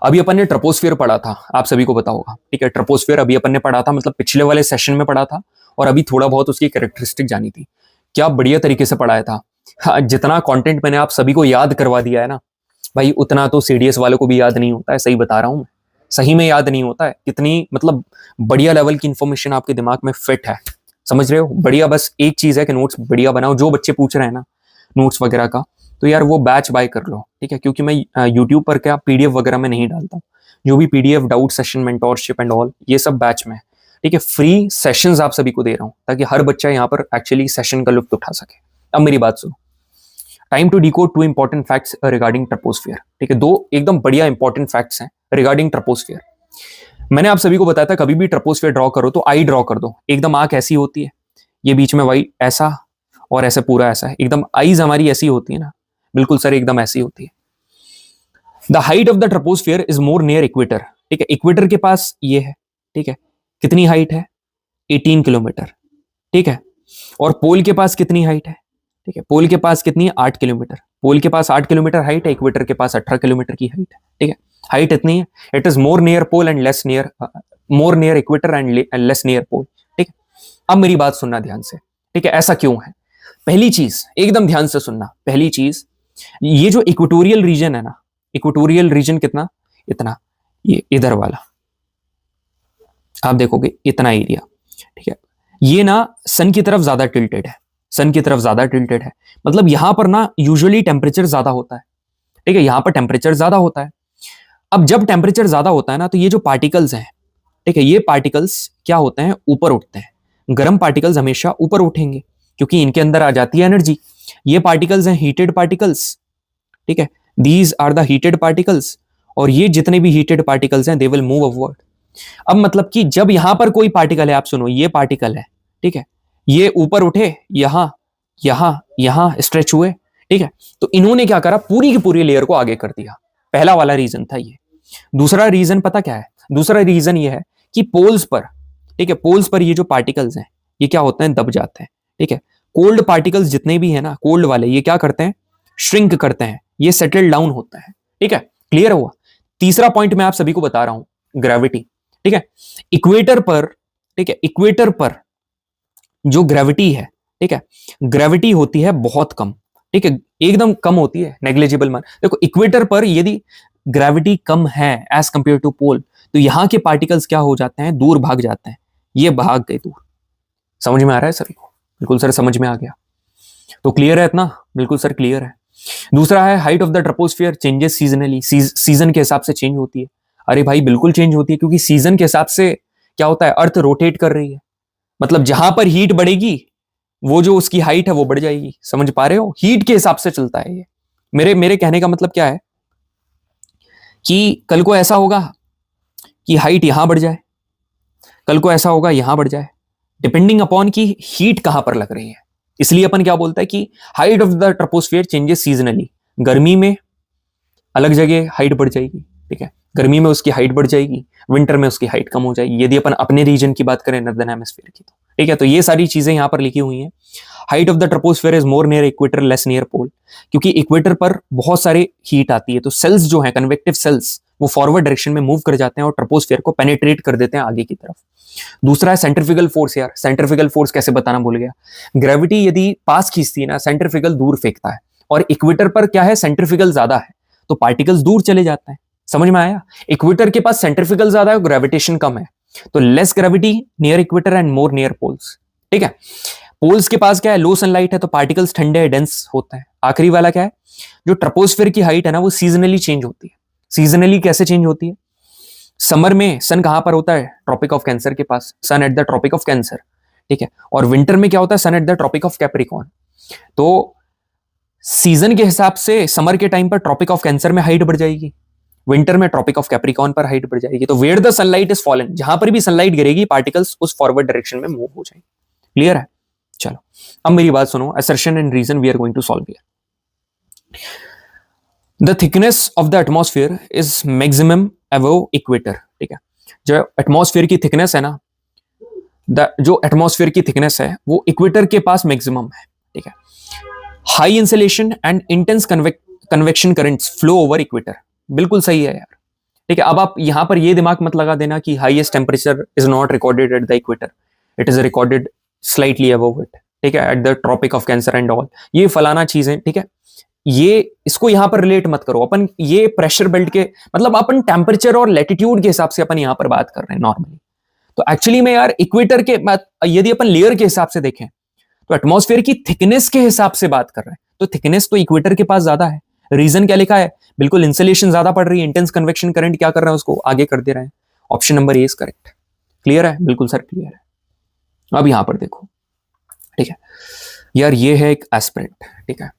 Speaker 1: अभी अपन ने ट्रोपोस्फियर पढ़ा था, आप सभी को पता होगा, ठीक है। ट्रोपोस्फियर अभी अपन ने पढ़ा था, मतलब पिछले वाले सेशन में पढ़ा था, और अभी थोड़ा बहुत उसकी कैरेक्टरिस्टिक जानी थी। क्या बढ़िया तरीके से पढ़ाया था। हाँ, जितना कंटेंट मैंने आप सभी को याद करवा दिया है ना भाई, उतना तो सीडीएस वालों को भी याद नहीं होता है, सही बता रहा हूं मैं, सही में याद नहीं होता है। कितनी मतलब बढ़िया लेवल की इंफॉर्मेशन आपके दिमाग में फिट है, समझ रहे हो? बढ़िया, बस एक चीज है कि नोट्स बढ़िया बनाओ। जो बच्चे पूछ रहे हैं ना नोट्स वगैरह का, तो यार वो बैच बाय कर लो, ठीक है, क्योंकि मैं यूट्यूब पर क्या पीडीएफ वगैरह में नहीं डालता। जो भी PDF, doubt session, mentorship and all, ये सब बैच में, ठीक है, फ्री सेशंस आप सभी को दे रहा हूं, ताकि हर बच्चा यहाँ पर एक्चुअली सेशन का लुत्फ उठा सके। अब मेरी बात सुनो, time to decode 2 important facts regarding troposphere, ठीक है। 2 एकदम बढ़िया इंपॉर्टेंट फैक्ट्स हैं रिगार्डिंग ट्रोपोस्फियर। मैंने आप सभी को बताया था, कभी भी ट्रोपोस्फियर ड्रॉ करो तो आई ड्रॉ कर दो, एकदम आंख ऐसी होती है, ये बीच में वाइट ऐसा और ऐसे पूरा ऐसा है, एकदम आईज हमारी ऐसी होती है ना, बिल्कुल सर एकदम ऐसी होती है। The height of the troposphere is more near equator, ठीक है, इक्वेटर के पास ये है, ठीक है। कितनी हाइट है? 18 किलोमीटर, ठीक है। और पोल के पास कितनी हाइट है? ठीक है, पोल के पास कितनी है? 8 किलोमीटर। पोल के पास 8 किलोमीटर हाइट है, इक्वेटर के पास 18 किलोमीटर की हाइट है, ठीक है। हाइट इतनी है, it is more near pole and less near, more near equator and less near pole, ठीक है। अब मेरी बात सुनना ध्यान से, ठीक है, ऐसा क्यों है? पहली चीज एकदम ध्यान से सुनना, पहली चीज, ये जो इक्वेटोरियल रीजन है ना, इक्वेटोरियल रीजन कितना? इतना, ये इधर वाला आप देखोगे इतना एरिया, ठीक है, ये ना सन की तरफ ज्यादा टिल्टेड है, सन की तरफ ज्यादा टिल्टेड है। मतलब यहां पर ना यूजुअली टेम्परेचर ज्यादा होता है, ठीक है, यहां पर टेम्परेचर ज्यादा होता है। अब जब टेम्परेचर ज्यादा होता है ना, तो ये जो पार्टिकल्स हैं, ठीक है, ये पार्टिकल्स क्या होते हैं? ऊपर उठते हैं। गर्म पार्टिकल्स हमेशा ऊपर उठेंगे क्योंकि इनके अंदर आ जाती है एनर्जी। ये पार्टिकल्स हैं हीटेड पार्टिकल्स, ठीक है, these are the heated particles, और ये जितने भी हीटेड पार्टिकल्स हैं दे विल मूव अपवर्ड। अब मतलब कि जब यहां पर कोई पार्टिकल है, आप सुनो, ये पार्टिकल है, ठीक है, ये ऊपर उठे, यहां यहां यहां स्ट्रेच हुए, ठीक है, तो इन्होंने क्या करा? पूरी की पूरी लेयर को आगे कर दिया। पहला वाला रीजन था ये। दूसरा रीजन पता क्या है? दूसरा रीजन ये है कि पोल्स पर, ठीक है, पोल्स पर ये जो पार्टिकल्स हैं ये क्या होते हैं? दब जाते हैं, ठीक है। कोल्ड पार्टिकल्स जितने भी है ना, कोल्ड वाले, ये क्या करते हैं? श्रिंक करते हैं, ये सेटल डाउन होता है, ठीक है। क्लियर हुआ? तीसरा पॉइंट मैं आप सभी को बता रहा हूं, ग्रेविटी, ठीक है। इक्वेटर पर, ठीक है, इक्वेटर पर जो ग्रेविटी है, ठीक है, ग्रेविटी होती है बहुत कम, ठीक है, एकदम कम होती है, नेग्लिजिबल मान। देखो इक्वेटर पर यदि ग्रेविटी कम है एज कंपेयर टू पोल, तो यहां के पार्टिकल्स क्या हो जाते हैं? दूर भाग जाते हैं, ये भाग गए दूर। समझ में आ रहा है सभी को? बिल्कुल सर, समझ में आ गया। तो क्लियर है इतना? बिल्कुल सर, क्लियर है। दूसरा है height of the troposphere changes seasonally, season के हिसाब से चेंज होती है। अरे भाई बिल्कुल चेंज होती है, क्योंकि सीजन के हिसाब से क्या होता है? अर्थ रोटेट कर रही है, मतलब जहां पर हीट बढ़ेगी वो जो उसकी हाइट है वो बढ़ जाएगी। समझ पा रहे हो? हीट के हिसाब से चलता है ये। मेरे कहने का मतलब क्या है कि कल को ऐसा होगा कि हाइट यहां बढ़ जाए, कल को ऐसा होगा यहां बढ़ जाए, डिपेंडिंग अपॉन की हीट कहां पर लग रही है। इसलिए अपन क्या बोलता है कि height of the troposphere changes seasonally. गर्मी में अलग जगह हाइट बढ़ जाएगी, ठीक है, गर्मी में उसकी हाइट बढ़ जाएगी, विंटर में उसकी हाइट कम हो जाएगी, यदि अपन अपने रीजन की बात करें, नॉर्दर्न हेमिस्फीयर की, तो ठीक है। तो ये सारी चीजें यहां पर लिखी हुई हैं। Height of the troposphere is more near equator less near pole, क्योंकि इक्वेटर पर बहुत सारे हीट आती है, तो सेल्स जो है कन्वेक्टिव सेल्स, वो फॉरवर्ड डायरेक्शन में मूव कर जाते हैं और ट्रोपोस्फियर को पेनिट्रेट कर देते हैं आगे की तरफ। दूसरा है सेंट्रीफ्यूगल फोर्स। यार सेंट्रीफ्यूगल फोर्स कैसे बताना भूल गया। ग्रेविटी यदि पास खींचती है ना, सेंट्रीफ्यूगल दूर फेंकता है, और इक्वेटर पर क्या है? सेंट्रीफ्यूगल ज्यादा है, तो पार्टिकल्स दूर चले जाते हैं। समझ में आया? इक्वेटर के पास सेंट्रीफ्यूगल ज्यादा है, ग्रेविटेशन कम है, तो less gravity near equator and more near poles. ठीक है, पोल्स के पास क्या है, लो सनलाइट है तो पार्टिकल्स ठंडे है, डेंस होता है। आखिरी वाला क्या है, जो ट्रोपोस्फेयर की हाइट है ना वो सीजनली चेंज होती है। सीजनली कैसे चेंज होती है, समर में सन कहां पर होता है, ट्रॉपिक ऑफ कैंसर के पास, sun at the Tropic of Cancer. ठीक है, और विंटर में क्या होता है, sun at the Tropic of Capricorn. तो सीजन के हिसाब से समर के टाइम पर ट्रॉपिक ऑफ कैंसर में हाइट बढ़ जाएगी, विंटर में ट्रॉपिक ऑफ कैप्रिकॉर्न पर हाइट बढ़ जाएगी। तो where the sunlight is fallen, जहां पर भी सनलाइट गिरेगी पार्टिकल्स उस फॉरवर्ड डायरेक्शन में मूव हो जाएंगे। क्लियर है, चलो अब मेरी बात सुनो, assertion and reason we are going to solve here. The thickness of the atmosphere is maximum above equator. ठीक है, जो एटमॉस्फेयर की थिकनेस है ना, जो एटमॉस्फेयर की थिकनेस है वो इक्वेटर के पास मैक्सिमम है। ठीक है, high insulation and intense convection currents flow over equator, बिल्कुल सही है यार। ठीक है, अब आप यहां पर ये दिमाग मत लगा देना कि highest temperature is not recorded at the equator, it is recorded slightly above it. ठीक है, at the Tropic of Cancer and all, ये फलाना चीजें। ठीक है, ये इसको यहां पर रिलेट मत करो अपन, ये प्रेशर बेल्ट के मतलब अपन टेम्परेचर और लैटिट्यूड के हिसाब से अपन यहां पर बात कर रहे हैं नॉर्मली। तो एक्चुअली में यार इक्वेटर के यदि अपन लेयर के हिसाब से देखें तो एटमॉस्फेयर की थिकनेस के हिसाब से बात कर रहे हैं, तो थिकनेस तो इक्वेटर के पास ज्यादा है। रीजन क्या लिखा है, बिल्कुल इंसुलेशन ज्यादा पड़ रही है, इंटेंस कन्वेक्शन करंट क्या कर रहा है उसको आगे कर दे रहे हैं। Option number A is correct. Clear है, बिल्कुल सर क्लियर है। अब यहां पर देखो, ठीक है यार, ये है एक एस्पिरेंट। ठीक है,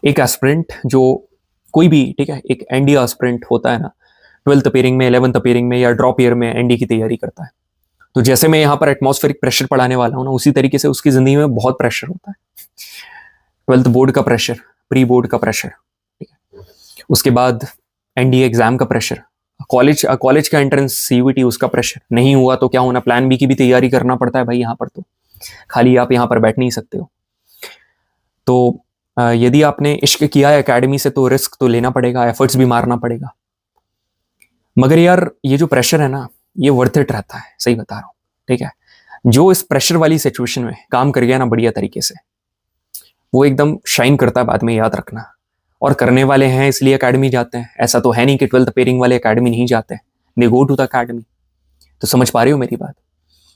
Speaker 1: एक एस्पिरेंट जो कोई भी, ठीक है, एक एनडी एस्पिरेंट होता है ना, 12th अपेयरिंग में, 11th अपेयरिंग में या ड्रॉप ईयर में एनडी की तैयारी करता है। तो जैसे मैं यहाँ पर एटमॉस्फेरिक प्रेशर पढ़ाने वाला हूँ ना, उसी तरीके से उसकी जिंदगी में बहुत प्रेशर होता है। 12th बोर्ड का प्रेशर, प्री बोर्ड का प्रेशर, ठीक है, उसके बाद एनडीए एग्जाम का प्रेशर, कॉलेज का एंट्रेंस सीयूईटी उसका प्रेशर, नहीं हुआ तो क्या होना, प्लान बी की भी तैयारी करना पड़ता है भाई यहाँ पर। तो खाली आप यहाँ पर बैठ नहीं सकते हो। तो यदि आपने इश्क किया है एकेडमी से तो रिस्क तो लेना पड़ेगा, एफर्ट्स भी मारना पड़ेगा। मगर यार ये जो प्रेशर है ना, ये वर्थ इट रहता है, सही बता रहा हूँ। ठीक है, जो इस प्रेशर वाली सिचुएशन में काम कर गया ना बढ़िया तरीके से, वो एकदम शाइन करता है बाद में, याद रखना। और करने वाले हैं इसलिए एकेडमी जाते हैं, ऐसा तो है नहीं कि 12th पेयरिंग वाले एकेडमी नहीं जाते, they go to the academy. तो समझ पा रहे हो मेरी बात।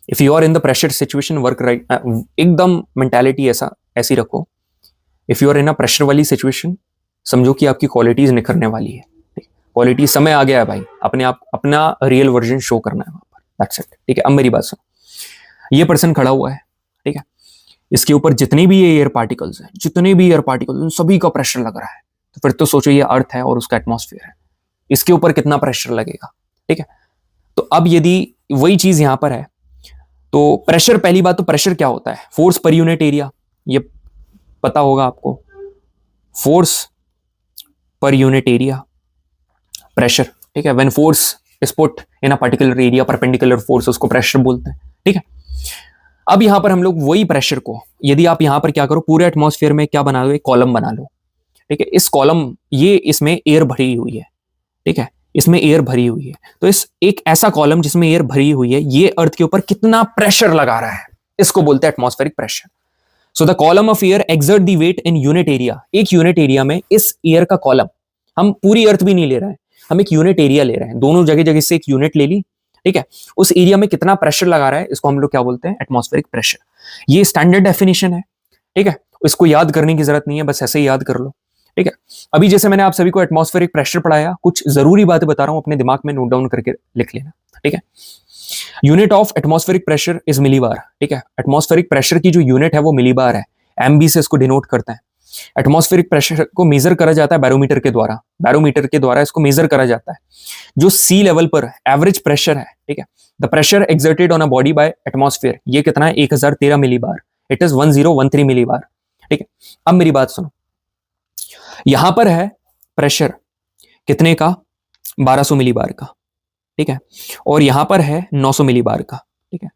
Speaker 1: If you are in the pressure situation, work right, एकदम मेंटालिटी ऐसी रखो। If you are in a pressure वाली सिचुएशन, समझो कि आपकी क्वालिटीज निखरने वाली है। क्वालिटी समय आ गया है भाई, अपने आप अपना रियल वर्जन शो करना है वहां पर, दैट्स इट। ठीक है, अब मेरी बात सुनो, ये पर्सन खड़ा हुआ है, ठीक है, इसके ऊपर जितने भी ये एयर पार्टिकल्स हैं, जितने भी एयर पार्टिकल्स, उन सभी का प्रेशर लग रहा है। तो फिर तो सोचो ये अर्थ है और उसका एटमॉस्फेयर है, इसके ऊपर कितना प्रेशर लगेगा। ठीक है, तो अब यदि वही चीज यहां पर है तो प्रेशर, पहली बात तो प्रेशर क्या होता है, फोर्स पर यूनिट एरिया, ये पता होगा आपको, force per unit area pressure. ठीक है, when force is put in a particular area, perpendicular force, उसको प्रेशर बोलते हैं। ठीक है, अब यहां पर हम लोग वही प्रेशर को, यदि आप यहां पर क्या करो, पूरे एटमॉस्फेयर में क्या बना लो, एक कॉलम बना लो। ठीक है, इस कॉलम, ये इसमें एयर भरी हुई है। ठीक है, इसमें एयर भरी हुई है, तो इस एक ऐसा कॉलम जिसमें एयर भरी हुई है, ये अर्थ के ऊपर कितना प्रेशर लगा रहा है, इसको बोलते हैं atmospheric pressure. So the column of air exert the weight in unit area. एक यूनिट एरिया में इस एयर का कॉलम, हम पूरी अर्थ भी नहीं ले रहे हैं, हम एक यूनिट एरिया ले रहे हैं, दोनों जगह जगह से एक यूनिट ले ली। ठीक है, उस एरिया में कितना प्रेशर लगा रहा है, इसको हम लोग क्या बोलते हैं, एटमॉस्फेरिक प्रेशर। ये स्टैंडर्ड डेफिनेशन है। ठीक है, इसको याद करने की जरूरत नहीं है, बस ऐसे ही याद कर लो। ठीक है, अभी जैसे मैंने आप सभी को एटमॉस्फेरिक प्रेशर पढ़ाया, कुछ जरूरी बातें बता रहा हूं, अपने दिमाग में नोट डाउन करके लिख लेना। ठीक है, unit of atmospheric pressure is millibar. ठीक है, एटमॉस्फेरिक प्रेशर की जो यूनिट है वो मिलीबार है, एमबी से इसको डिनोट करते हैं। एटमॉस्फेरिक प्रेशर को मेजर करा जाता है बैरोमीटर के द्वारा, बैरोमीटर के द्वारा इसको मेजर करा जाता है, जो सी लेवल पर एवरेज प्रेशर है। ठीक है, the pressure exerted on a body by atmosphere, ये कितना है, 1013 मिलीबार, इट इज 1013 मिलीबार। ठीक है, अब मेरी बात सुनो, यहां पर है प्रेशर कितने का, 1200 मिलीबार का। ठीक है, और यहां पर है 900 मिलीबार का। ठीक है,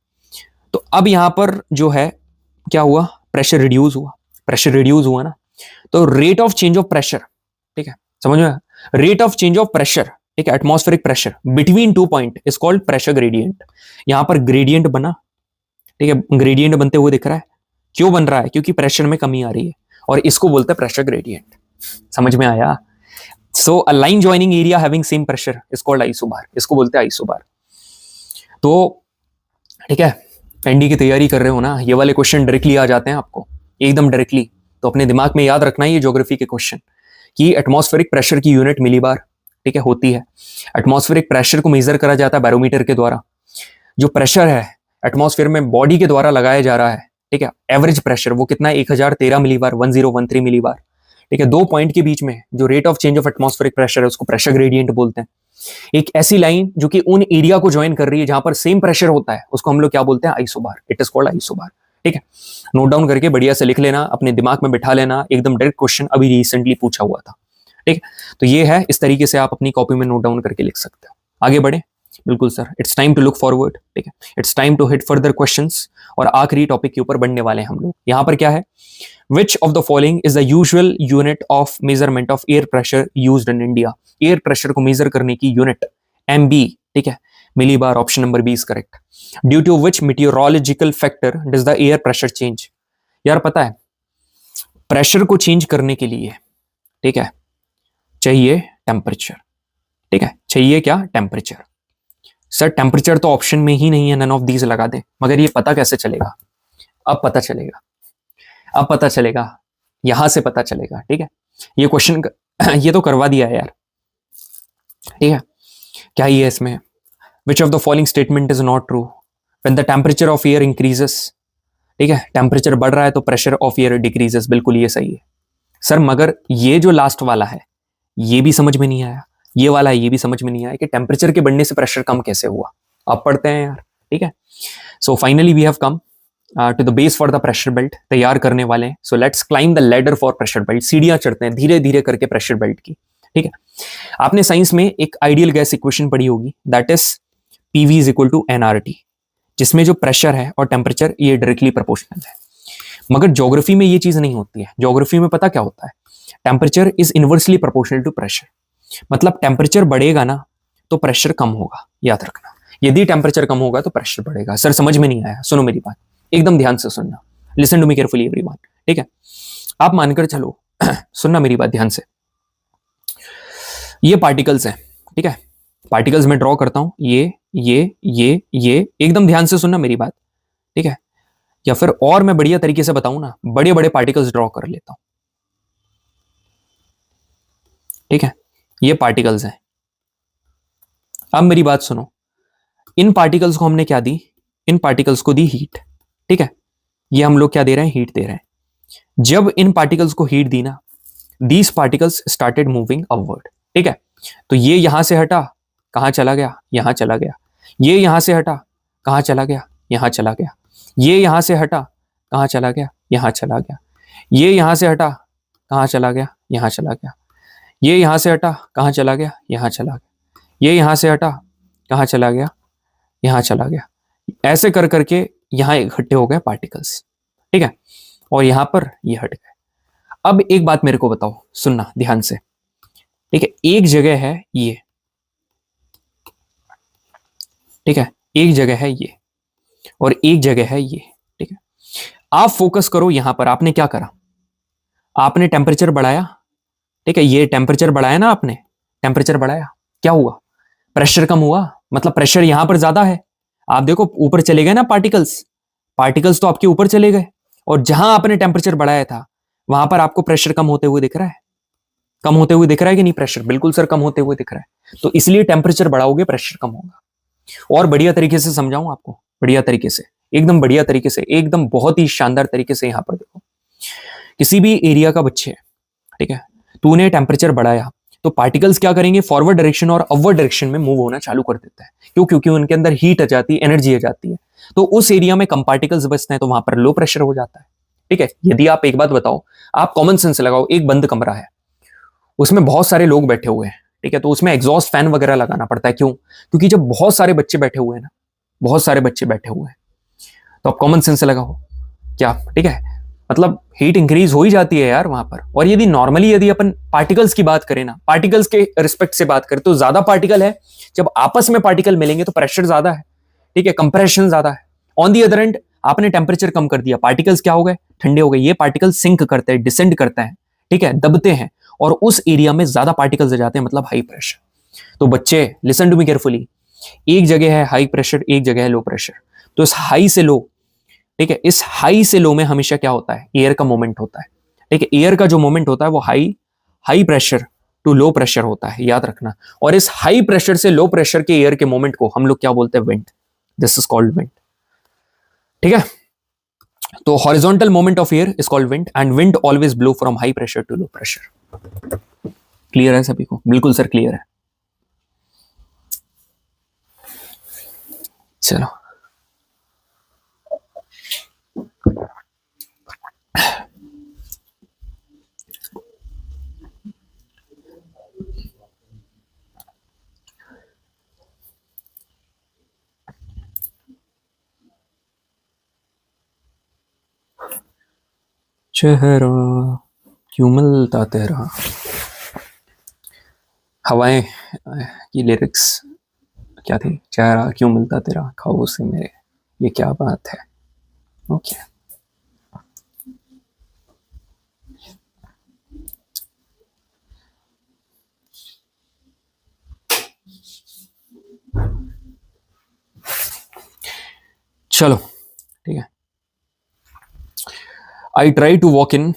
Speaker 1: तो अब यहां पर जो है क्या हुआ, प्रेशर रिड्यूस हुआ, प्रेशर रिड्यूस हुआ ना, तो rate of change of pressure, ठीक है, समझ में, rate of change of pressure, ठीक है, atmospheric pressure between 2 point is called pressure gradient. यहां पर ग्रेडियंट बना, ठीक है, ग्रेडियंट बनते हुए दिख रहा है, क्यों बन रहा है, क्योंकि प्रेशर में कमी आ रही है, और इसको बोलते हैं प्रेशर ग्रेडियंट। समझ में आया। So a line joining area having same pressure is called isobar, इसको बोलते हैं आइसोबार। तो ठीक है, एनडी की तैयारी कर रहे हो ना, ये वाले क्वेश्चन डायरेक्टली आ जाते हैं आपको, एकदम डायरेक्टली। तो अपने दिमाग में याद रखना है ये ज्योग्राफी के क्वेश्चन कि एटमॉस्फेरिक प्रेशर की यूनिट मिलीबार, ठीक है, होती है। एटमॉस्फेरिक प्रेशर को मेजर करा जाता है बैरोमीटर के द्वारा। जो प्रेशर है एटमॉस्फेयर में बॉडी के द्वारा लगाया जा रहा है, ठीक है, एवरेज प्रेशर वो कितना है, 1013 मिलीबार, 1013 मिलीबार, ठीक है। 2 पॉइंट के बीच में जो rate of change of atmospheric pressure है उसको प्रेशर ग्रेडियंट बोलते हैं। एक ऐसी लाइन जो कि उन एरिया को ज्वाइन कर रही है जहां पर सेम प्रेशर होता है उसको हम लोग क्या बोलते हैं, isobar. It is called isobar, ठीक है। नोट डाउन करके बढ़िया से लिख लेना, अपने दिमाग में बिठा लेना, एकदम डायरेक्ट क्वेश्चन अभी रिसेंटली पूछा हुआ था, ठीक है। तो ये है, इस तरीके से आप अपनी कॉपी में नोट डाउन करके लिख सकते हो। आगे बढ़े, बिल्कुल sir, it's time to look forward, ठीक है, it's time to hit further questions. और आखिरी टॉपिक के ऊपर बढ़ने वाले हैं हम लोग। यहां पर क्या है, which of the following is the usual unit of measurement of air pressure used in India. Air pressure को मेजर करने की यूनिट MB, ठीक है, millibar. Option number B is correct. Due to which meteorological factor does the air pressure change. यार पता है, pressure को change करने के लिए, ठीक है, चाहिए टेम्परेचर, ठीक है, चाहिए क्या, टेम्परेचर। सर टेम्परेचर तो ऑप्शन में ही नहीं है, नन ऑफ दीज लगा दे। मगर ये पता कैसे चलेगा, अब पता चलेगा, अब पता चलेगा, यहां से पता चलेगा, ठीक है। ये क्वेश्चन ये तो करवा दिया है यार, ठीक है। क्या ये इसमें, विच of the following statement is not true. When the temperature of air increases, ठीक है, टेम्परेचर बढ़ रहा है तो प्रेशर ऑफ एयर डिक्रीजेस, बिल्कुल ये सही है सर। मगर ये जो लास्ट वाला है ये भी समझ में नहीं आया, ये वाला है ये भी समझ में नहीं आया कि टेम्परेचर के बढ़ने से प्रेशर कम कैसे हुआ। अब पढ़ते हैं यार, ठीक है। So finally we have come to the base for the pressure belt, तैयार करने वाले हैं। So let's climb the ladder for pressure belt. सीढ़ियां चढ़ते हैं धीरे धीरे करके प्रेशर बेल्ट की, ठीक है। आपने साइंस में एक आइडियल गैस इक्वेशन पढ़ी होगी, that is PV is equal to NRT, जिसमें जो प्रेशर है और टेम्परेचर ये डायरेक्टली प्रोपोर्शनल है। मगर ज्योग्राफी में ये चीज नहीं होती है। ज्योग्राफी में पता क्या होता है, temperature is inversely proportional to pressure. मतलब टेम्परेचर बढ़ेगा ना तो प्रेशर कम होगा, याद रखना। यदि टेम्परेचर कम होगा तो प्रेशर बढ़ेगा। सर समझ में नहीं आया, सुनो मेरी बात, एकदम ध्यान से सुनना, listen to me carefully everyone, ठीक है। आप मानकर चलो सुनना मेरी बात ध्यान से। ये पार्टिकल्स हैं, ठीक है, पार्टिकल्स मैं ड्रॉ करता हूं, ये एकदम ध्यान से सुनना मेरी बात, ठीक है। या फिर और मैं बढ़िया तरीके से बताऊं ना, बड़े बड़े पार्टिकल्स ड्रॉ कर लेता हूं, ठीक है। ये पार्टिकल्स हैं। अब मेरी बात सुनो, इन पार्टिकल्स को हमने क्या दी, इन पार्टिकल्स को दी हीट, ठीक है। ये हम लोग क्या दे रहे हैं, हीट दे रहे हैं। जब इन पार्टिकल्स को हीट दी ना, these particles started moving upward, ठीक है। तो ये यहां से हटा, कहां चला गया, यहां चला गया। ये यहां से हटा, कहां चला गया, यहां चला गया। ये यहां से हटा, कहां चला गया, यहां चला गया। ये यहां से हटा, कहां चला गया, यहां चला गया। ये यहां से हटा, कहां चला गया, यहां चला गया। ये यहां से हटा, कहां चला गया, यहां चला गया। ऐसे कर करके यहां इकट्ठे हो गए पार्टिकल्स, ठीक है। और यहां पर ये हट गए। अब एक बात मेरे को बताओ, सुनना ध्यान से, ठीक है। एक जगह है ये, ठीक है, एक जगह है ये और एक जगह है ये, ठीक है। आप फोकस करो यहां पर। आपने क्या करा, आपने टेम्परेचर बढ़ाया, ठीक है। ये टेम्परेचर बढ़ाया ना आपने, टेम्परेचर बढ़ाया, क्या हुआ, प्रेशर कम हुआ। मतलब प्रेशर यहां पर ज्यादा है। आप देखो ऊपर चले गए ना पार्टिकल्स, पार्टिकल्स तो आपके ऊपर चले गए। और जहां आपने टेम्परेचर बढ़ाया था वहां पर आपको प्रेशर कम होते हुए दिख रहा है, कम होते हुए दिख रहा है कि नहीं प्रेशर, बिल्कुल सर कम होते हुए दिख रहा है। तो इसलिए टेम्परेचर बढ़ाओगे प्रेशर कम होगा। और बढ़िया तरीके से समझाऊं आपको, बढ़िया तरीके से, एकदम बढ़िया तरीके से, एकदम बहुत ही शानदार तरीके से। यहां पर देखो, किसी भी एरिया का बच्चे, ठीक है, तूने टेम्परेचर बढ़ाया तो पार्टिकल्स क्या करेंगे, फॉरवर्ड डायरेक्शन और अपवर्ड डायरेक्शन में मूव होना चालू कर देता है। क्यों, क्योंकि उनके अंदर हीट आ जाती है, एनर्जी आ जाती है। तो उस एरिया में कम पार्टिकल्स बचते हैं तो वहां पर लो प्रेशर हो जाता है, ठीक है। यदि आप एक बात बताओ, आप कॉमन सेंस लगाओ, एक बंद कमरा है, उसमें बहुत सारे लोग बैठे हुए हैं, ठीक है। तो उसमें एग्जॉस्ट फैन वगैरह लगाना पड़ता है। क्यों, क्योंकि जब बहुत सारे बच्चे बैठे हुए हैं ना, बहुत सारे बच्चे बैठे हुए हैं, तो आप कॉमन सेंस लगाओ क्या, ठीक है। मतलब हीट इंक्रीज हो ही जाती है यार वहां पर। और यदि नॉर्मली यदि अपन पार्टिकल्स की बात करें ना, पार्टिकल्स के रिस्पेक्ट से बात करें तो ज्यादा पार्टिकल है, जब आपस में पार्टिकल मिलेंगे तो प्रेशर ज्यादा है, ठीक है, कंप्रेशन ज्यादा है। ऑन दी अदर एंड आपने टेम्परेचर कम कर दिया, पार्टिकल्स क्या हो गए, ठंडे हो गए। ये पार्टिकल सिंक करते हैं, डिसेंड करते हैं, ठीक है, दबते हैं और उस एरिया में ज्यादा पार्टिकल्स आ जाते हैं, मतलब हाई प्रेशर। तो बच्चे लिसन टू मी केयरफुली, एक जगह है हाई प्रेशर, एक जगह है लो प्रेशर। तो इस हाई से लो, ठीक है, इस हाई से लो में हमेशा क्या होता है, एयर का मोमेंट होता है, ठीक है। एयर का जो मोमेंट होता है वो high high pressure to low pressure होता है, याद रखना। और इस हाई प्रेशर से लो प्रेशर के एयर के मोमेंट को हम लोग क्या बोलते हैं, wind. This is called wind, ठीक है। तो horizontal moment of air is called wind, and wind always blow from high pressure to low pressure. Clear है सभी को? बिल्कुल सर, क्लियर है। चलो, चेहरा क्यों मिलता तेरा, हवाएं की लिरिक्स क्या थी, चेहरा क्यों मिलता तेरा ख्वाबों से मेरे, ये क्या बात है। ओके, चलो ठीक है। I try to walk in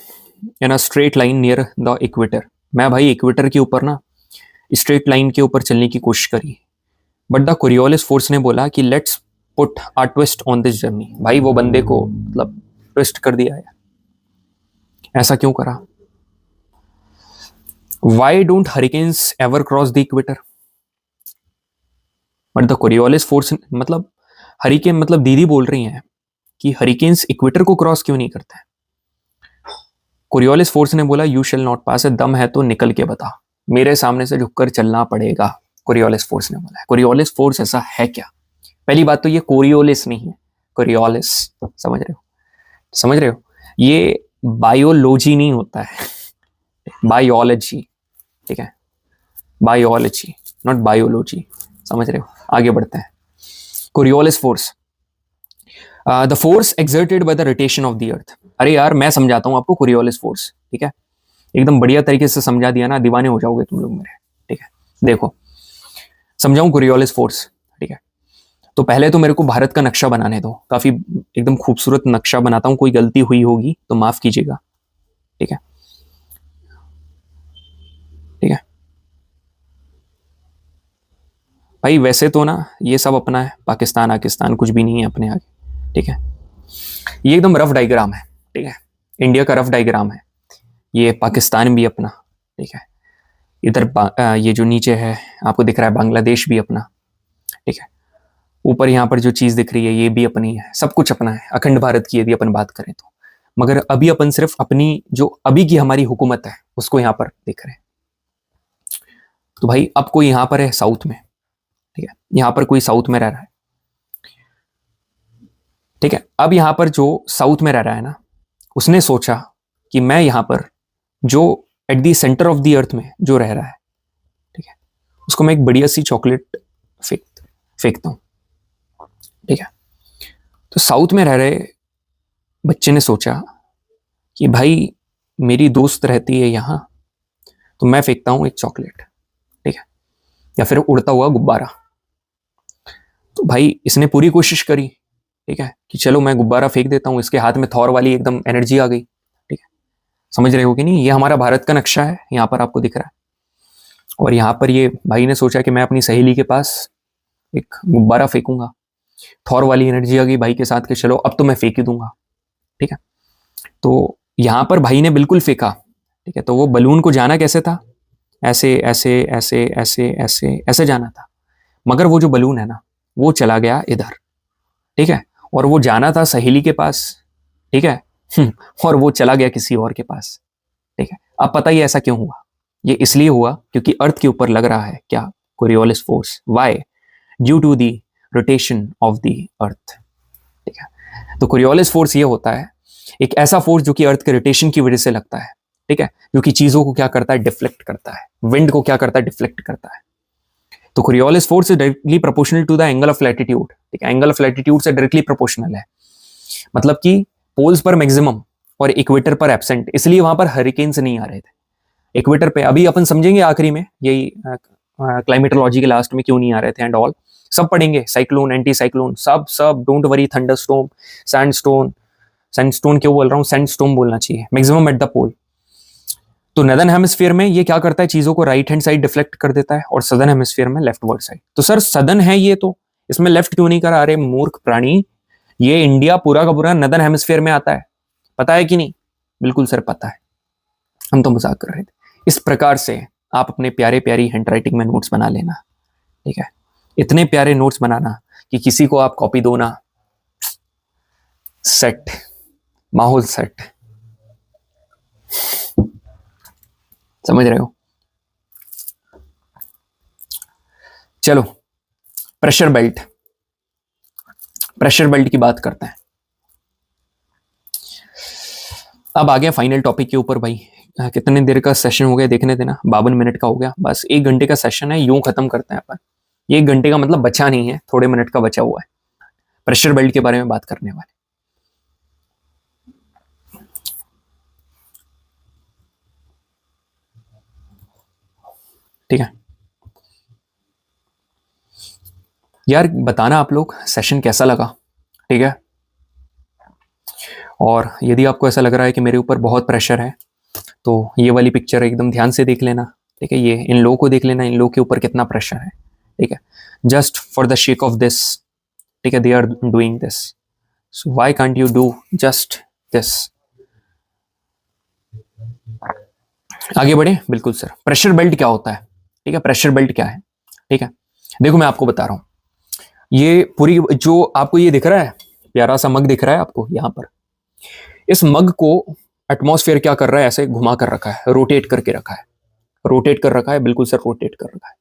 Speaker 1: a straight line near the equator. मैं भाई इक्वेटर के ऊपर ना स्ट्रेट लाइन के ऊपर चलने की कोशिश करी, बट द कोरियोलिस फोर्स ने बोला कि let's put a twist on this journey. भाई वो बंदे को मतलब ट्विस्ट कर दिया है, ऐसा क्यों करा? Why don't hurricanes ever cross the equator? But the Coriolis force मतलब हरिकेन मतलब दीदी बोल रही हैं कि हरिकेन्स इक्वेटर को क्रॉस क्यों नहीं करते हैं। कोरियोलिस फोर्स ने बोला यू शेल नॉट पास, दम है तो निकल के बता, मेरे सामने से झुककर चलना पड़ेगा। कोरियोलिस फोर्स ने बोला। कोरियोलिस फोर्स ऐसा है क्या? पहली बात तो ये कोरियोलिस नहीं है, कोरियोलिस, समझ रहे हो? समझ रहे हो? ये बायोलॉजी नहीं होता है, बायोलॉजी, ठीक है, बायोलॉजी नॉट बायोलॉजी, समझ रहे हो? आगे बढ़ते हैं। Coriolis force, the force exerted by the rotation of the अर्थ। अरे यार मैं समझाता हूं आपको कोरियोलिस फोर्स, ठीक है, एकदम बढ़िया तरीके से समझा दिया ना, दीवाने हो जाओगे तुम लोग मेरे, ठीक है। देखो समझाऊं कोरियोलिस फोर्स, ठीक है। तो पहले तो मेरे को भारत का नक्शा बनाने दो, काफी एकदम खूबसूरत नक्शा बनाता हूं, कोई गलती हुई होगी तो माफ कीजिएगा, ठीक है, ठीक है भाई। वैसे तो ना ये सब अपना है, पाकिस्तान आकिस्तान कुछ भी नहीं है अपने आगे, ठीक है। ये एकदम रफ डायग्राम है, ठीक है, इंडिया का रफ डायग्राम है। ये पाकिस्तान भी अपना, ठीक है, इधर ये जो नीचे है आपको दिख रहा है बांग्लादेश भी अपना, ठीक है। ऊपर यहाँ पर जो चीज दिख रही है ये भी अपनी है, सब कुछ अपना है, अखंड भारत की यदि अपन बात करें तो। मगर अभी अपन सिर्फ अपनी जो अभी की हमारी हुकूमत है उसको यहाँ पर देख रहे हैं। तो भाई अब कोई यहाँ पर है साउथ में, ठीक है, यहाँ पर कोई साउथ में रह रहा है, ठीक है। अब यहाँ पर जो साउथ में रह रहा है ना, उसने सोचा कि मैं यहाँ पर जो at the centre of the अर्थ में जो रह रहा है, ठीक है, उसको मैं एक बढ़िया सी चॉकलेट फेंकता हूँ, ठीक है। तो साउथ में रह रहे बच्चे ने सोचा कि भाई मेरी दोस्त रहती है यहाँ, तो मैं फेंकता हूँ एक चॉकलेट, ठीक है, या फिर उड़ता हुआ गुब्बारा। तो भाई इसने पूरी कोशिश करी, ठीक है, कि चलो मैं गुब्बारा फेंक देता हूँ, इसके हाथ में थॉर वाली एकदम एनर्जी आ गई, ठीक है। समझ रहे हो कि नहीं? ये हमारा भारत का नक्शा है, यहाँ पर आपको दिख रहा है। और यहाँ पर ये भाई ने सोचा कि मैं अपनी सहेली के पास एक गुब्बारा फेंकूंगा, थॉर वाली एनर्जी आ गई भाई के साथ के, चलो अब तो मैं फेंक ही दूंगा, ठीक है। तो यहाँ पर भाई ने बिल्कुल फेंका, ठीक है। तो वो बलून को जाना कैसे था, ऐसे ऐसे ऐसे ऐसे ऐसे ऐसे जाना था, मगर वो जो बलून है ना वो चला गया इधर, ठीक है, और वो जाना था सहेली के पास, ठीक है, और वो चला गया किसी और के पास, ठीक है। अब पता ही ऐसा क्यों हुआ? ये इसलिए हुआ क्योंकि अर्थ के ऊपर लग रहा है क्या, Coriolis force. Why? Due to the rotation of the earth, ठीक है। तो कोरियोलिस फोर्स ये होता है एक ऐसा फोर्स जो कि अर्थ के रोटेशन की वजह से लगता है, ठीक है, जो कि चीजों को क्या करता है, डिफ्लेक्ट करता है, विंड को क्या करता है, डिफ्लेक्ट करता है। तो Coriolis force is directly proportional to the angle of latitude, ठीक है, एंगल ऑफ लैटिट्यूड से डायरेक्टली प्रोपोर्शनल है, मतलब कि पोल्स पर मैक्सिमम और इक्वेटर पर एब्सेंट, इसलिए वहां पर हरिकेन्स नहीं आ रहे थे। इक्वेटर पे अभी अपन समझेंगे आखिरी में, यही क्लाइमेटोलॉजी के लास्ट में क्यों नहीं आ रहे थे एंड ऑल, सब पढ़ेंगे, साइक्लोन, एंटी साइक्लोन, सब सब, don't worry, thunderstorm, sandstone, sandstone क्यों बोल रहा हूँ, सैंडस्टॉर्म बोलना चाहिए, मैक्सिमम एट द पोल। तो नदर्न हेमिस्फीयर में ये क्या करता है, चीजों को राइट हैंड साइड डिफ्लेक्ट कर देता है, और सदर्न हेमिस्फीयर में लेफ्ट वर्ड साइड। तो सर सदर्न है ये, तो इसमें लेफ्ट क्यों नहीं करा? अरे मूर्ख प्राणी, ये इंडिया पूरा का पूरा नदर्न हेमिस्फीयर में आता है, पता है कि नहीं? बिल्कुल सर पता है, हम तो मजाक कर रहे थे। इस प्रकार से आप अपने प्यारे प्यारी हैंडराइटिंग में नोट्स बना लेना, ठीक है? इतने प्यारे नोट्स बनाना कि किसी को आप कॉपी दो ना, सेट, माहौल सेट, समझ रहे हो? चलो प्रेशर बेल्ट, प्रेशर बेल्ट की बात करते हैं। अब आ गया फाइनल टॉपिक के ऊपर भाई। कितने देर का सेशन हो गया देखने देना, 52 मिनट का हो गया, बस 1 घंटे का सेशन है, यूं खत्म करते हैं अपन। 1 घंटे का मतलब बचा नहीं है, थोड़े मिनट का बचा हुआ है। प्रेशर बेल्ट के बारे में बात करने वाले, ठीक है यार? बताना आप लोग सेशन कैसा लगा, ठीक है? और यदि आपको ऐसा लग रहा है कि मेरे ऊपर बहुत प्रेशर है, तो ये वाली पिक्चर एकदम ध्यान से देख लेना, ठीक है? ये इन लोगों को देख लेना, इन लोगों के ऊपर कितना प्रेशर है, ठीक है? Just for the sake of this, ठीक है, they are doing this, so why can't you do just this? आगे बढ़े। बिल्कुल सर, प्रेशर बेल्ट क्या होता है, ठीक है? प्रेशर बेल्ट क्या है, ठीक है? देखो मैं आपको बता रहा हूं, ये पूरी जो आपको ये दिख रहा है, प्यारा सा मग दिख रहा है आपको यहां पर, इस मग को एटमॉस्फेयर क्या कर रहा है, ऐसे घुमा कर रखा है, रोटेट करके रखा है, रोटेट कर रखा है, बिल्कुल सर रोटेट कर रखा है।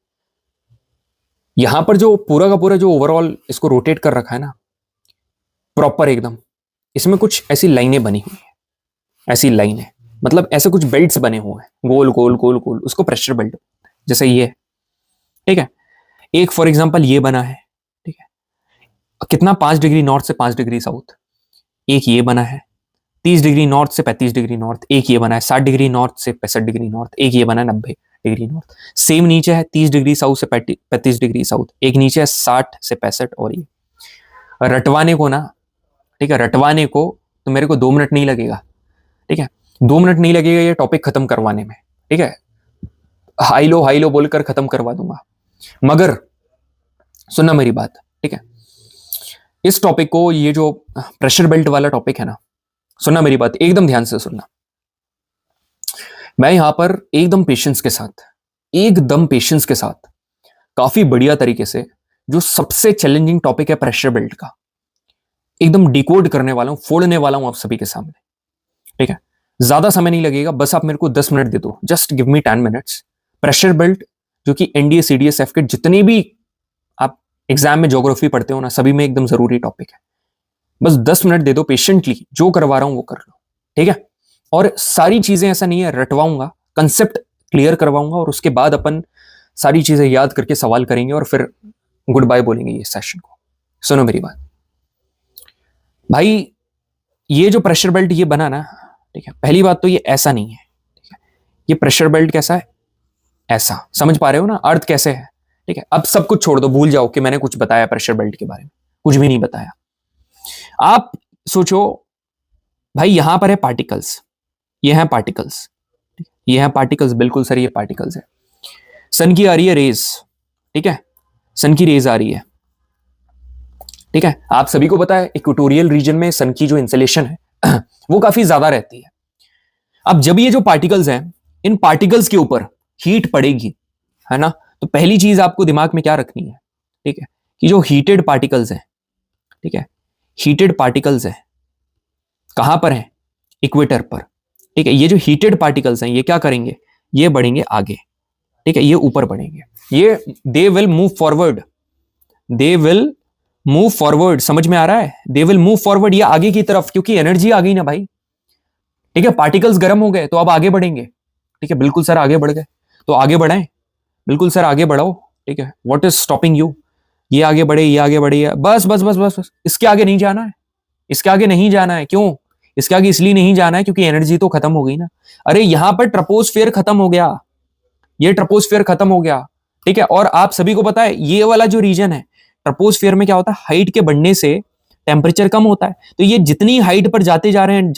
Speaker 1: यहां पर जो पूरा का पूरा जो ओवरऑल इसको रोटेट कर रखा है ना, प्रॉपर एकदम, इसमें कुछ ऐसी लाइनें बनी हुई है, ऐसी लाइनें, मतलब ऐसे कुछ बेल्ट्स बने हुए हैं, गोल गोल गोल गोल, उसको प्रेशर बेल्ट, जैसे ये, ठीक है? एक फॉर एग्जांपल ये बना है, ठीक है? कितना, 5 डिग्री नॉर्थ से 5 डिग्री साउथ। एक ये बना है 30 डिग्री नॉर्थ से 35 डिग्री नॉर्थ। एक ये बना है 60 डिग्री नॉर्थ से 65 डिग्री नॉर्थ। एक ये बना है 90 डिग्री नॉर्थ। सेम नीचे है 30 डिग्री साउथ से 35 डिग्री साउथ। एक नीचे है 60 से 65। और ये रटवाने को ना, ठीक है, रटवाने को तो मेरे को 2 मिनट नहीं लगेगा, ठीक है? 2 मिनट नहीं लगेगा ये टॉपिक खत्म करवाने में, ठीक है? हाई लो बोलकर खत्म करवा दूंगा। मगर सुनना मेरी बात, ठीक है? इस टॉपिक को, ये जो प्रेशर बेल्ट वाला टॉपिक है ना, सुनना मेरी बात, एकदम ध्यान से सुनना। मैं यहां पर एकदम पेशेंस के साथ काफी बढ़िया तरीके से जो सबसे चैलेंजिंग टॉपिक है प्रेशर बेल्ट का, एकदम डिकोड करने वाला हूं, फोड़ने वाला हूं आप सभी के सामने, ठीक है? ज्यादा समय नहीं लगेगा, बस आप मेरे को 10 मिनट दे दो, just give me 10 minutes. Pressure belt जो कि एनडीए सीडीएस एफकेट जितने भी आप एग्जाम में ज्योग्राफी पढ़ते हो ना, सभी में एकदम जरूरी टॉपिक है। बस 10 मिनट दे दो, पेशेंटली जो करवा रहा हूं वो कर लो, ठीक है? और सारी चीजें ऐसा नहीं है रटवाऊंगा, कंसेप्ट क्लियर करवाऊंगा, और उसके बाद अपन सारी चीजें याद करके सवाल करेंगे और फिर गुड बाय बोलेंगे ये सेशन को। सुनो मेरी बात भाई, ये जो प्रेशर बेल्ट ये बना ना, ठीक है, पहली बात तो ये ऐसा नहीं है, ठीक है? ये प्रेशर बेल्ट कैसा है, ऐसा, समझ पा रहे हो ना अर्थ कैसे है, ठीक है? अब सब कुछ छोड़ दो, भूल जाओ कि मैंने कुछ बताया प्रेशर बेल्ट के बारे में, कुछ भी नहीं बताया। आप सोचो भाई, यहां पर है पार्टिकल्स, ये हैं पार्टिकल्स, ये हैं पार्टिकल्स, बिल्कुल सर ये पार्टिकल्स है। सन की आ रही है रेज, ठीक है? सन की रेज आ रही है, ठीक है? आप सभी को पता है इक्वेटोरियल रीजन में सन की जो इंसुलेशन है वो काफी ज्यादा रहती है। अब जब ये जो पार्टिकल्स हैं, इन पार्टिकल्स के ऊपर हीट पड़ेगी, है ना? तो पहली चीज आपको दिमाग में क्या रखनी है, ठीक है, कि जो हीटेड पार्टिकल्स हैं, ठीक है, हीटेड पार्टिकल्स हैं, कहां पर हैं, इक्वेटर पर, ठीक है? ये जो हीटेड पार्टिकल्स हैं ये क्या करेंगे, ये बढ़ेंगे आगे, ठीक है, ये ऊपर बढ़ेंगे, ये they will move forward, they will move forward, समझ में आ रहा है? दे विल मूव फॉरवर्ड, ये आगे की तरफ, क्योंकि एनर्जी आ गई ना भाई, ठीक है? पार्टिकल्स गर्म हो गए तो अब आगे बढ़ेंगे, ठीक है? बिल्कुल सर आगे बढ़ गए, तो आगे बढ़ाएं, बिल्कुल सर आगे बढ़ाओ, ठीक है? What is stopping you? ये आगे बढ़े, ये आगे बढ़े, बस बस बस बस बस, इसके आगे नहीं जाना है, इसके आगे नहीं जाना है। क्यों इसके आगे? इसलिए नहीं जाना है क्योंकि एनर्जी तो खत्म हो गई ना। अरे यहां पर ट्रोपोस्फियर खत्म हो गया, ये ट्रोपोस्फियर खत्म हो गया, ठीक है? और आप सभी को पता है ये वाला जो रीजन है, ट्रोपोस्फियर में क्या होता है, हाइट के बढ़ने से टेम्परेचर कम होता है। तो ये जितनी हाइट पर जाते जा रहे हैं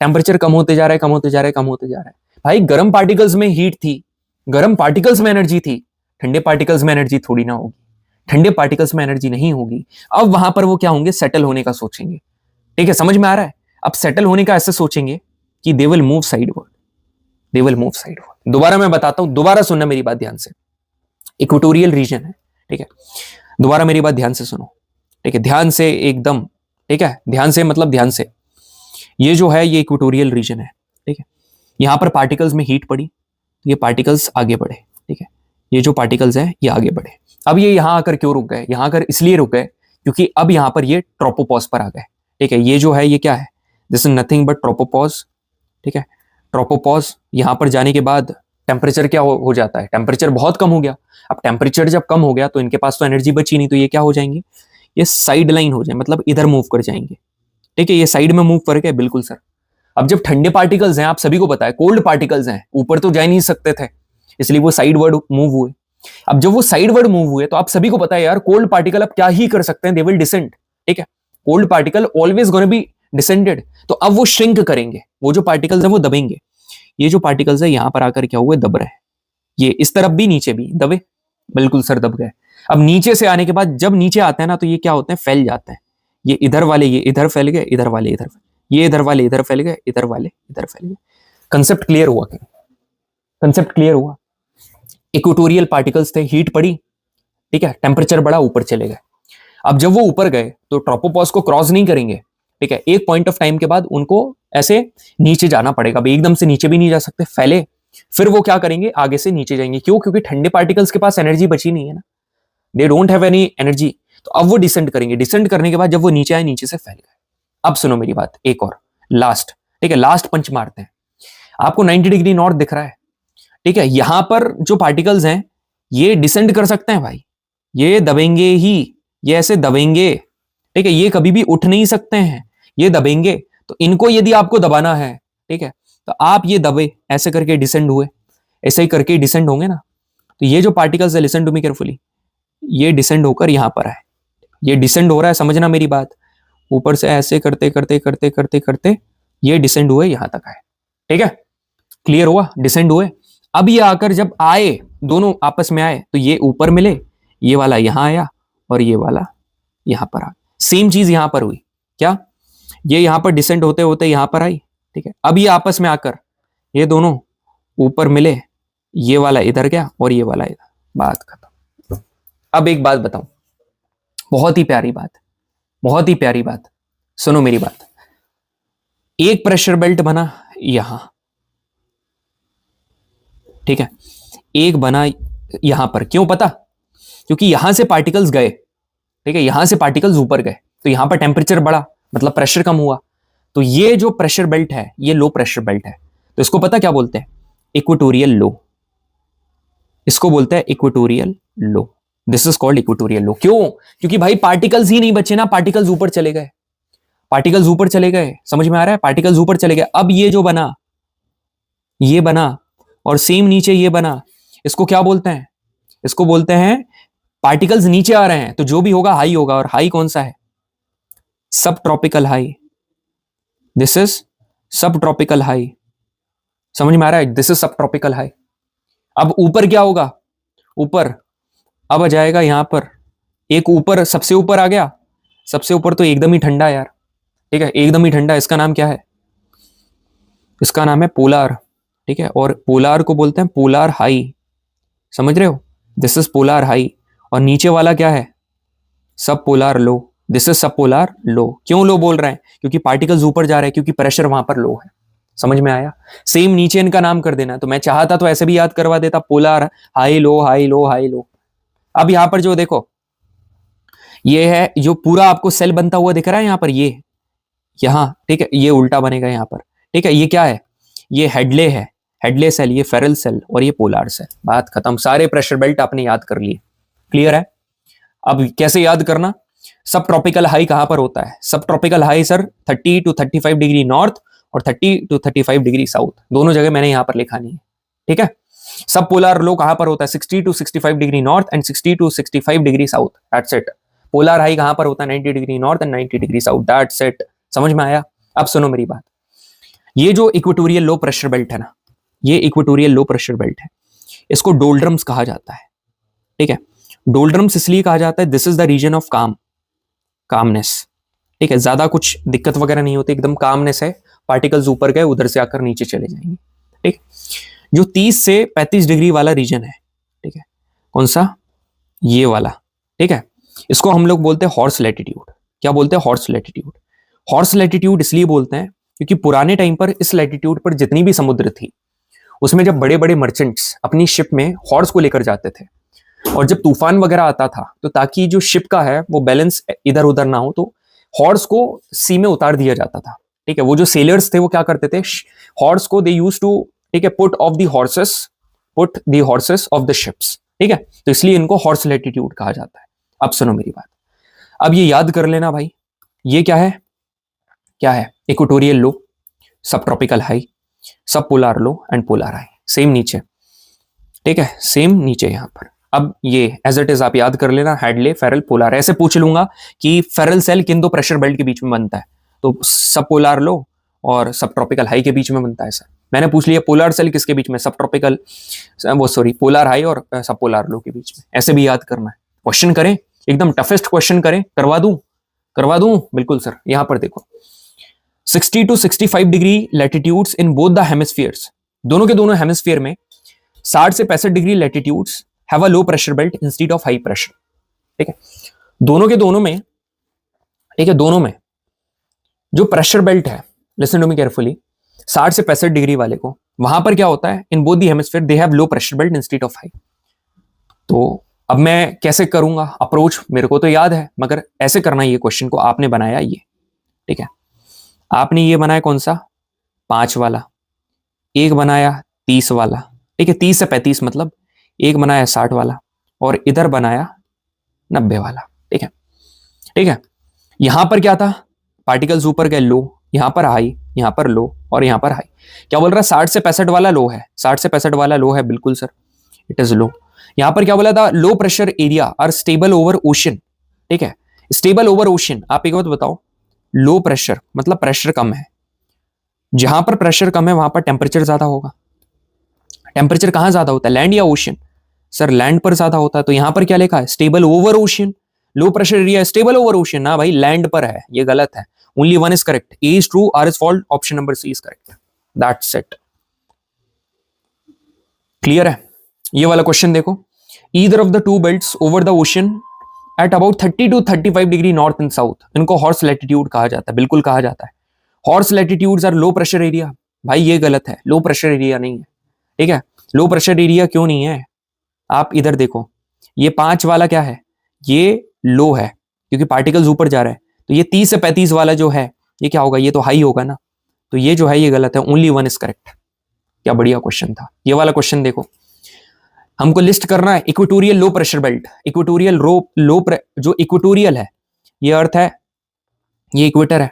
Speaker 1: टेम्परेचर कम होते जा रहा है। भाई गर्म पार्टिकल्स में हीट थी, गर्म पार्टिकल्स में एनर्जी थी, ठंडे पार्टिकल्स में एनर्जी थोड़ी ना होगी, ठंडे पार्टिकल्स में एनर्जी नहीं होगी। अब वहां पर वो क्या होंगे, सेटल होने का सोचेंगे। ठीक है, समझ में आ रहा है? अब सेटल होने का ऐसे सोचेंगे कि they will move sideward, they will move sideward. दोबारा मैं बताता हूं, दोबारा सुनना मेरी बात ध्यान से। इक्वेटोरियल रीजन है, ठीक है, दोबारा मेरी बात ध्यान से सुनो, ठीक है, ध्यान से एकदम, ठीक है, ध्यान से मतलब ध्यान से। ये जो है ये इक्वेटोरियल रीजन है, ठीक है, यहां पर पार्टिकल्स में हीट पड़ी, ये पार्टिकल्स आगे बढ़े, ठीक है, ये जो पार्टिकल्स हैं ये आगे बढ़े। अब ये यहां आकर क्यों रुक गए, यहां आकर इसलिए रुक गए क्योंकि अब यहां पर ये ट्रोपोपॉज पर आ गए, ठीक है। ये जो है ये क्या है, this is nothing but tropopause, ठीक है। ट्रोपोपॉज यहां पर जाने के बाद टेम्परेचर क्या हो जाता है, टेम्परेचर बहुत कम हो गया। अब टेम्परेचर जब कम हो गया तो इनके पास तो एनर्जी बची नहीं, तो ये क्या हो जाएंगे, ये साइड लाइन हो जाए, मतलब इधर मूव कर जाएंगे, ठीक है, ये साइड में मूव कर गए, बिल्कुल सर। अब जब ठंडे पार्टिकल्स हैं, आप सभी को पता है कोल्ड पार्टिकल्स हैं, ऊपर तो जा नहीं सकते थे, इसलिए वो साइड वर्ड मूव हुए। अब जब वो साइड वर्ड मूव हुए तो आप सभी को पता है यार कोल्ड पार्टिकल अब क्या ही कर सकते हैं, दे विल डिसेंड, ठीक है, cold particle always gonna be descended. तो अब वो श्रिंक करेंगे, वो जो पार्टिकल्स हैं वो दबेंगे। ये जो पार्टिकल्स है यहां पर आकर क्या हुए, दब रहे हैं, ये इस तरफ भी नीचे भी दबे, बिल्कुल सर दब गए। अब नीचे से आने के बाद जब नीचे आते हैं ना तो ये क्या होते हैं, फैल जाते हैं। ये इधर वाले ये इधर फैल गए, इधर वाले इधर, ये इधर वाले इधर फैल गए, इधर वाले इधर फैल गए। कंसेप्ट क्लियर हुआ क्या, कंसेप्ट क्लियर हुआ? इक्वेटोरियल पार्टिकल्स थे, हीट पड़ी, ठीक है, टेम्परेचर बढ़ा, ऊपर चले गए। अब जब वो ऊपर गए तो ट्रोपोपॉज को क्रॉस नहीं करेंगे, ठीक है, एक पॉइंट ऑफ टाइम के बाद उनको ऐसे नीचे जाना पड़ेगा। अब एकदम से नीचे भी नहीं जा सकते, फैले, फिर वो क्या करेंगे, आगे से नीचे जाएंगे। क्यों? क्योंकि ठंडे पार्टिकल्स के पास एनर्जी बची नहीं है ना, they don't have any energy. तो अब वो डिसेंड करेंगे, डिसेंड करने के बाद जब वो नीचे आए, नीचे से फैल गए। अब सुनो मेरी बात, एक और लास्ट, ठीक है, लास्ट पंच मारते हैं। आपको 90 डिग्री नॉर्थ दिख रहा है, ठीक है, यहां पर जो पार्टिकल्स हैं ये डिसेंड कर सकते हैं भाई, ये दबेंगे ही, ये ऐसे दबेंगे, ठीक है, ये कभी भी उठ नहीं सकते हैं, ये दबेंगे। तो इनको यदि आपको दबाना है, ठीक है, तो आप ये दबे, ऐसे करके डिसेंड हुए, ऐसे ही करके डिसेंड होंगे ना। तो ये जो पार्टिकल्स है, लिसन टू मी केयरफुली, ये डिसेंड होकर यहां पर आए, ये डिसेंड हो रहा है, समझना मेरी बात, ऊपर से ऐसे करते करते करते करते करते ये डिसेंड हुए, यहां तक आए, ठीक है, क्लियर हुआ, डिसेंड हुए। अब ये आकर जब आए, दोनों आपस में आए, तो ये ऊपर मिले, ये वाला यहां आया और ये वाला यहां पर आ, सेम चीज यहां पर हुई, क्या, ये यहां पर डिसेंड होते होते यहां पर आई, ठीक है। अब ये आपस में आकर ये दोनों ऊपर मिले, ये वाला इधर गया और ये वाला इधर, बात खत्म। अब एक बात बताऊं, बहुत ही प्यारी बात, बहुत ही प्यारी बात, सुनो मेरी बात। एक प्रेशर बेल्ट बना यहां, ठीक है, एक बना यहां पर, क्यों पता? क्योंकि यहां से पार्टिकल्स गए, ठीक है, यहां से पार्टिकल्स ऊपर गए, तो यहां पर टेम्परेचर बढ़ा, मतलब प्रेशर कम हुआ। तो ये जो प्रेशर बेल्ट है ये लो प्रेशर बेल्ट है, तो इसको पता क्या बोलते हैं, इक्वेटोरियल लो, इसको बोलते हैं equatorial low, this is called equatorial low. क्यों? क्योंकि भाई पार्टिकल्स ही नहीं बचे ना, पार्टिकल्स ऊपर चले गए, पार्टिकल्स ऊपर चले गए, समझ में आ रहा है, पार्टिकल्स ऊपर चले गए। अब ये जो बना, ये बना और सेम नीचे ये बना, इसको क्या बोलते हैं, इसको बोलते हैं पार्टिकल्स नीचे आ रहे हैं, तो जो भी होगा हाई होगा, और हाई कौन सा है, सब ट्रॉपिकल हाई, दिस इज सब ट्रॉपिकल हाई, समझ में आ रहा है, दिस इज सब ट्रॉपिकल हाई। अब ऊपर क्या होगा, ऊपर अब आ जाएगा यहां पर, एक ऊपर सबसे ऊपर आ गया, सबसे ऊपर तो एकदम ही ठंडा यार, ठीक है, एकदम ही ठंडा, इसका नाम क्या है, इसका नाम है पोलार, ठीक है, और पोलार को बोलते हैं पोलार हाई, समझ रहे हो, दिस इज पोलार हाई। और नीचे वाला क्या है, सब पोलार लो, दिस इज सब पोलार लो। क्यों लो बोल रहे हैं, क्योंकि पार्टिकल्स ऊपर जा रहे हैं, क्योंकि प्रेशर वहां पर लो है, समझ में आया। सेम नीचे इनका नाम कर देना, तो मैं चाहता तो ऐसे भी याद करवा देता, polar high low high low high low. अब यहां पर जो देखो, ये है जो पूरा आपको सेल बनता हुआ दिख रहा है यहां पर, ये यहां, ठीक है, ये उल्टा बनेगा यहां पर, ठीक है, ये क्या है, ये हेडले है, हेडले सेल, ये फेरल सेल और ये पोलार सेल, बात खत्म। सारे प्रेशर बेल्ट आपने याद कर लिए, क्लियर है। अब कैसे याद करना, सब ट्रॉपिकल हाई कहां पर होता है, सब tropical high sir 30 to 35 degree north और 30 to 35 डिग्री साउथ, दोनों जगह मैंने यहां पर लिखा नहीं है, ठीक है। सब पोलर लो कहां पर होता है? 60 to 65 degree north and 60 to 65 degree south, that's it. Polar high कहां पर होता है? 90 degree north and 90 degree south, that's it. समझ में आया? अब सुनो मेरी बात, ये जो इक्वेटोरियल लो प्रेशर बेल्ट है ना, ये इक्वेटोरियल लो प्रेशर बेल्ट है, इसको डोल्ड्रम्स कहा जाता है, ठीक है। डोल्ड्रम्स इसलिए कहा जाता है, this is the reason of calmness, ठीक है। ज्यादा कुछ दिक्कत वगैरह नहीं होती, एकदम कामनेस है, पार्टिकल्स ऊपर गए उधर से आकर नीचे चले जाएंगे, ठीक। जो 30 से 35 डिग्री वाला रीजन है, ठीक है, कौन सा? ये वाला, ठीक है। इसको हम लोग बोलते हैं हॉर्स लैटिट्यूड। क्या बोलते हैं? Horse latitude. हॉर्स लैटिट्यूड इसलिए बोलते हैं क्योंकि पुराने टाइम पर इस लैटिट्यूड पर जितनी भी समुद्र थी, उसमें जब बड़े बड़े मर्चेंट्स अपनी शिप में हॉर्स को लेकर जाते थे, और जब तूफान वगैरह आता था, तो ताकि जो शिप का है वो बैलेंस इधर उधर ना हो, तो हॉर्स को सी में उतार दिया जाता था, ठीक है। वो जो सेलर्स थे वो क्या करते थे? हॉर्स को दे यूज टू, ठीक है, put the horses of the ships, ठीक है। तो इसलिए इनको हॉर्स लैटिट्यूड कहा जाता है। अब सुनो मेरी बात, अब ये याद कर लेना भाई, ये क्या है? इक्वेटोरियल लो, सब ट्रॉपिकल हाई, सब polar low and polar high, same नीचे, ठीक है, सेम नीचे यहां पर। अब ये एज इट इज आप याद कर लेना, हैडले, फेरल, पोलर। ऐसे पूछ लूंगा कि फेरल सेल किन दो प्रेशर बेल्ट के बीच में बनता है, तो सब पोलर लो और सब ट्रॉपिकल हाई के बीच में बनता है सर। मैंने पूछ लिया पोलर सेल किसके बीच में? सब ट्रॉपिकल, पोलर हाई और सब पोलर लो के बीच में। ऐसे भी याद करना है। क्वेश्चन करें, एकदम टफेस्ट क्वेश्चन करें, करवा दूं बिल्कुल सर। यहां पर देखो, 60 to 65 degree latitudes in both the hemispheres, दोनों के दोनों हेमिस्फीयर में 60 से 65 degree latitudes have a low pressure belt instead of high pressure, ठीक है। दोनों के दोनों में, ठीक है, दोनों में जो प्रेशर बेल्ट है, लिसन टू मी केयरफुली, 60 से 65 डिग्री वाले को, वहां पर क्या होता है? In both the hemisphere they have low pressure belt instead of high. तो अब मैं कैसे करूंगा अप्रोच? मेरे को तो याद है, मगर ऐसे करना ये क्वेश्चन को। आपने बनाया ये, ठीक है, आपने ये बनाया कौन सा? 5 वाला, एक बनाया 30 वाला, ठीक है, 30 से 35 मतलब, एक बनाया 60 वाला, और इधर बनाया 90 वाला, ठीक है, ठीक है। यहां पर क्या था? पार्टिकल्स ऊपर गए, लो, यहां पर हाई, यहां पर लो, और यहां पर हाई। क्या बोल रहा है? 60 से 65 वाला लो है, 60 से 65 वाला लो है, बिल्कुल सर, इट इज लो। यहां पर क्या बोला था? Low pressure area are stable over ocean, ठीक है, स्टेबल ओवर ओशन। आप एक बात बताओ, लो प्रेशर मतलब प्रेशर कम है, जहां पर प्रेशर कम है वहां पर टेम्परेचर ज्यादा होगा। टेम्परेचर कहां ज्यादा होता है? लैंड या ओशन? सर लैंड पर ज्यादा होता है। तो यहां पर क्या लिखा है? Stable over ocean. Low pressure area stable over ocean, ना भाई, लैंड पर है, ये गलत है। Only one is correct, A is true, R is false, option number C is correct, that's it. Clear है? ये वाला क्वेश्चन देखो, either of the two belts over the ocean at about 30 to 35 degree north and south, इनको horse latitude कहा जाता है, बिल्कुल कहा जाता है। Horse latitudes are low pressure area. भाई ये गलत है, लो प्रेशर एरिया नहीं है, ठीक है। लो प्रेशर एरिया क्यों नहीं है? आप इधर देखो, ये 5 वाला क्या है? ये लो है क्योंकि पार्टिकल्स ऊपर जा रहे हैं। तो ये 30 से 35 वाला जो है, ये क्या होगा? ये तो हाई होगा ना, तो ये जो है ये गलत है, ओनली वन इज करेक्ट। क्या बढ़िया क्वेश्चन था ये वाला। क्वेश्चन देखो, हमको लिस्ट करना है equatorial low pressure belt. Equatorial जो इक्वेटोरियल है, ये अर्थ है, ये इक्वेटर है।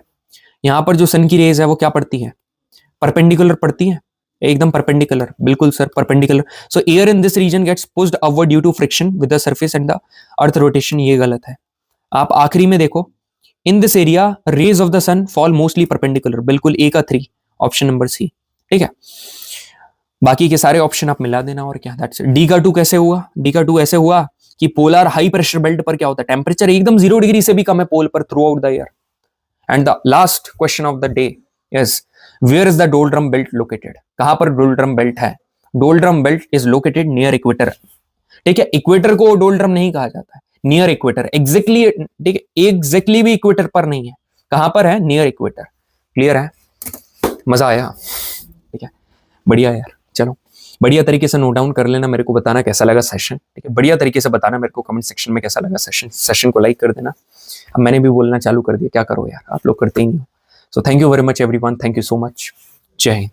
Speaker 1: यहां पर जो सन की रेज है वो क्या पड़ती है? परपेंडिकुलर पड़ती है, एकदम परपेंडिकुलर, बिल्कुल sir, perpendicular. So air in this region gets pushed upward due to friction with the surface and the earth rotation, ये गलत है। आप आखिरी में देखो, in this area rays of the sun fall mostly perpendicular, बिल्कुल A का 3, option number सी, ठीक है। बाकी के सारे ऑप्शन आप मिला देना, और क्या, दैट्स इट। डी का 2 कैसे हुआ? डी का 2 ऐसे हुआ कि पोलर हाई प्रेशर बेल्ट पर क्या होता है? टेम्परेचर एकदम 0 डिग्री से भी कम है पोल पर throughout the year. And the last question of the day is, where is the doldrum belt located? कहां पर डोल्ड्रम बेल्ट है? Doldrum belt is located near equator, ठीक है। इक्वेटर को डोल्ड्रम नहीं कहा जाता है, नियर इक्वेटर, एग्जैक्टली, ठीक है, एग्जैक्टली भी इक्वेटर पर नहीं है। कहां पर है? Near equator. क्लियर है? मजा आया? ठीक है, बढ़िया यार। चलो, बढ़िया तरीके से नोट डाउन कर लेना, मेरे को बताना कैसा लगा सेशन, ठीक है। बढ़िया तरीके से बताना मेरे को कमेंट सेक्शन में कैसा लगा सेशन को लाइक कर देना। अब मैंने भी बोलना चालू कर दिया, क्या करो यार, आप लोग करते ही नहीं हो। So thank you very much everyone, thank you so much, जय हिंद।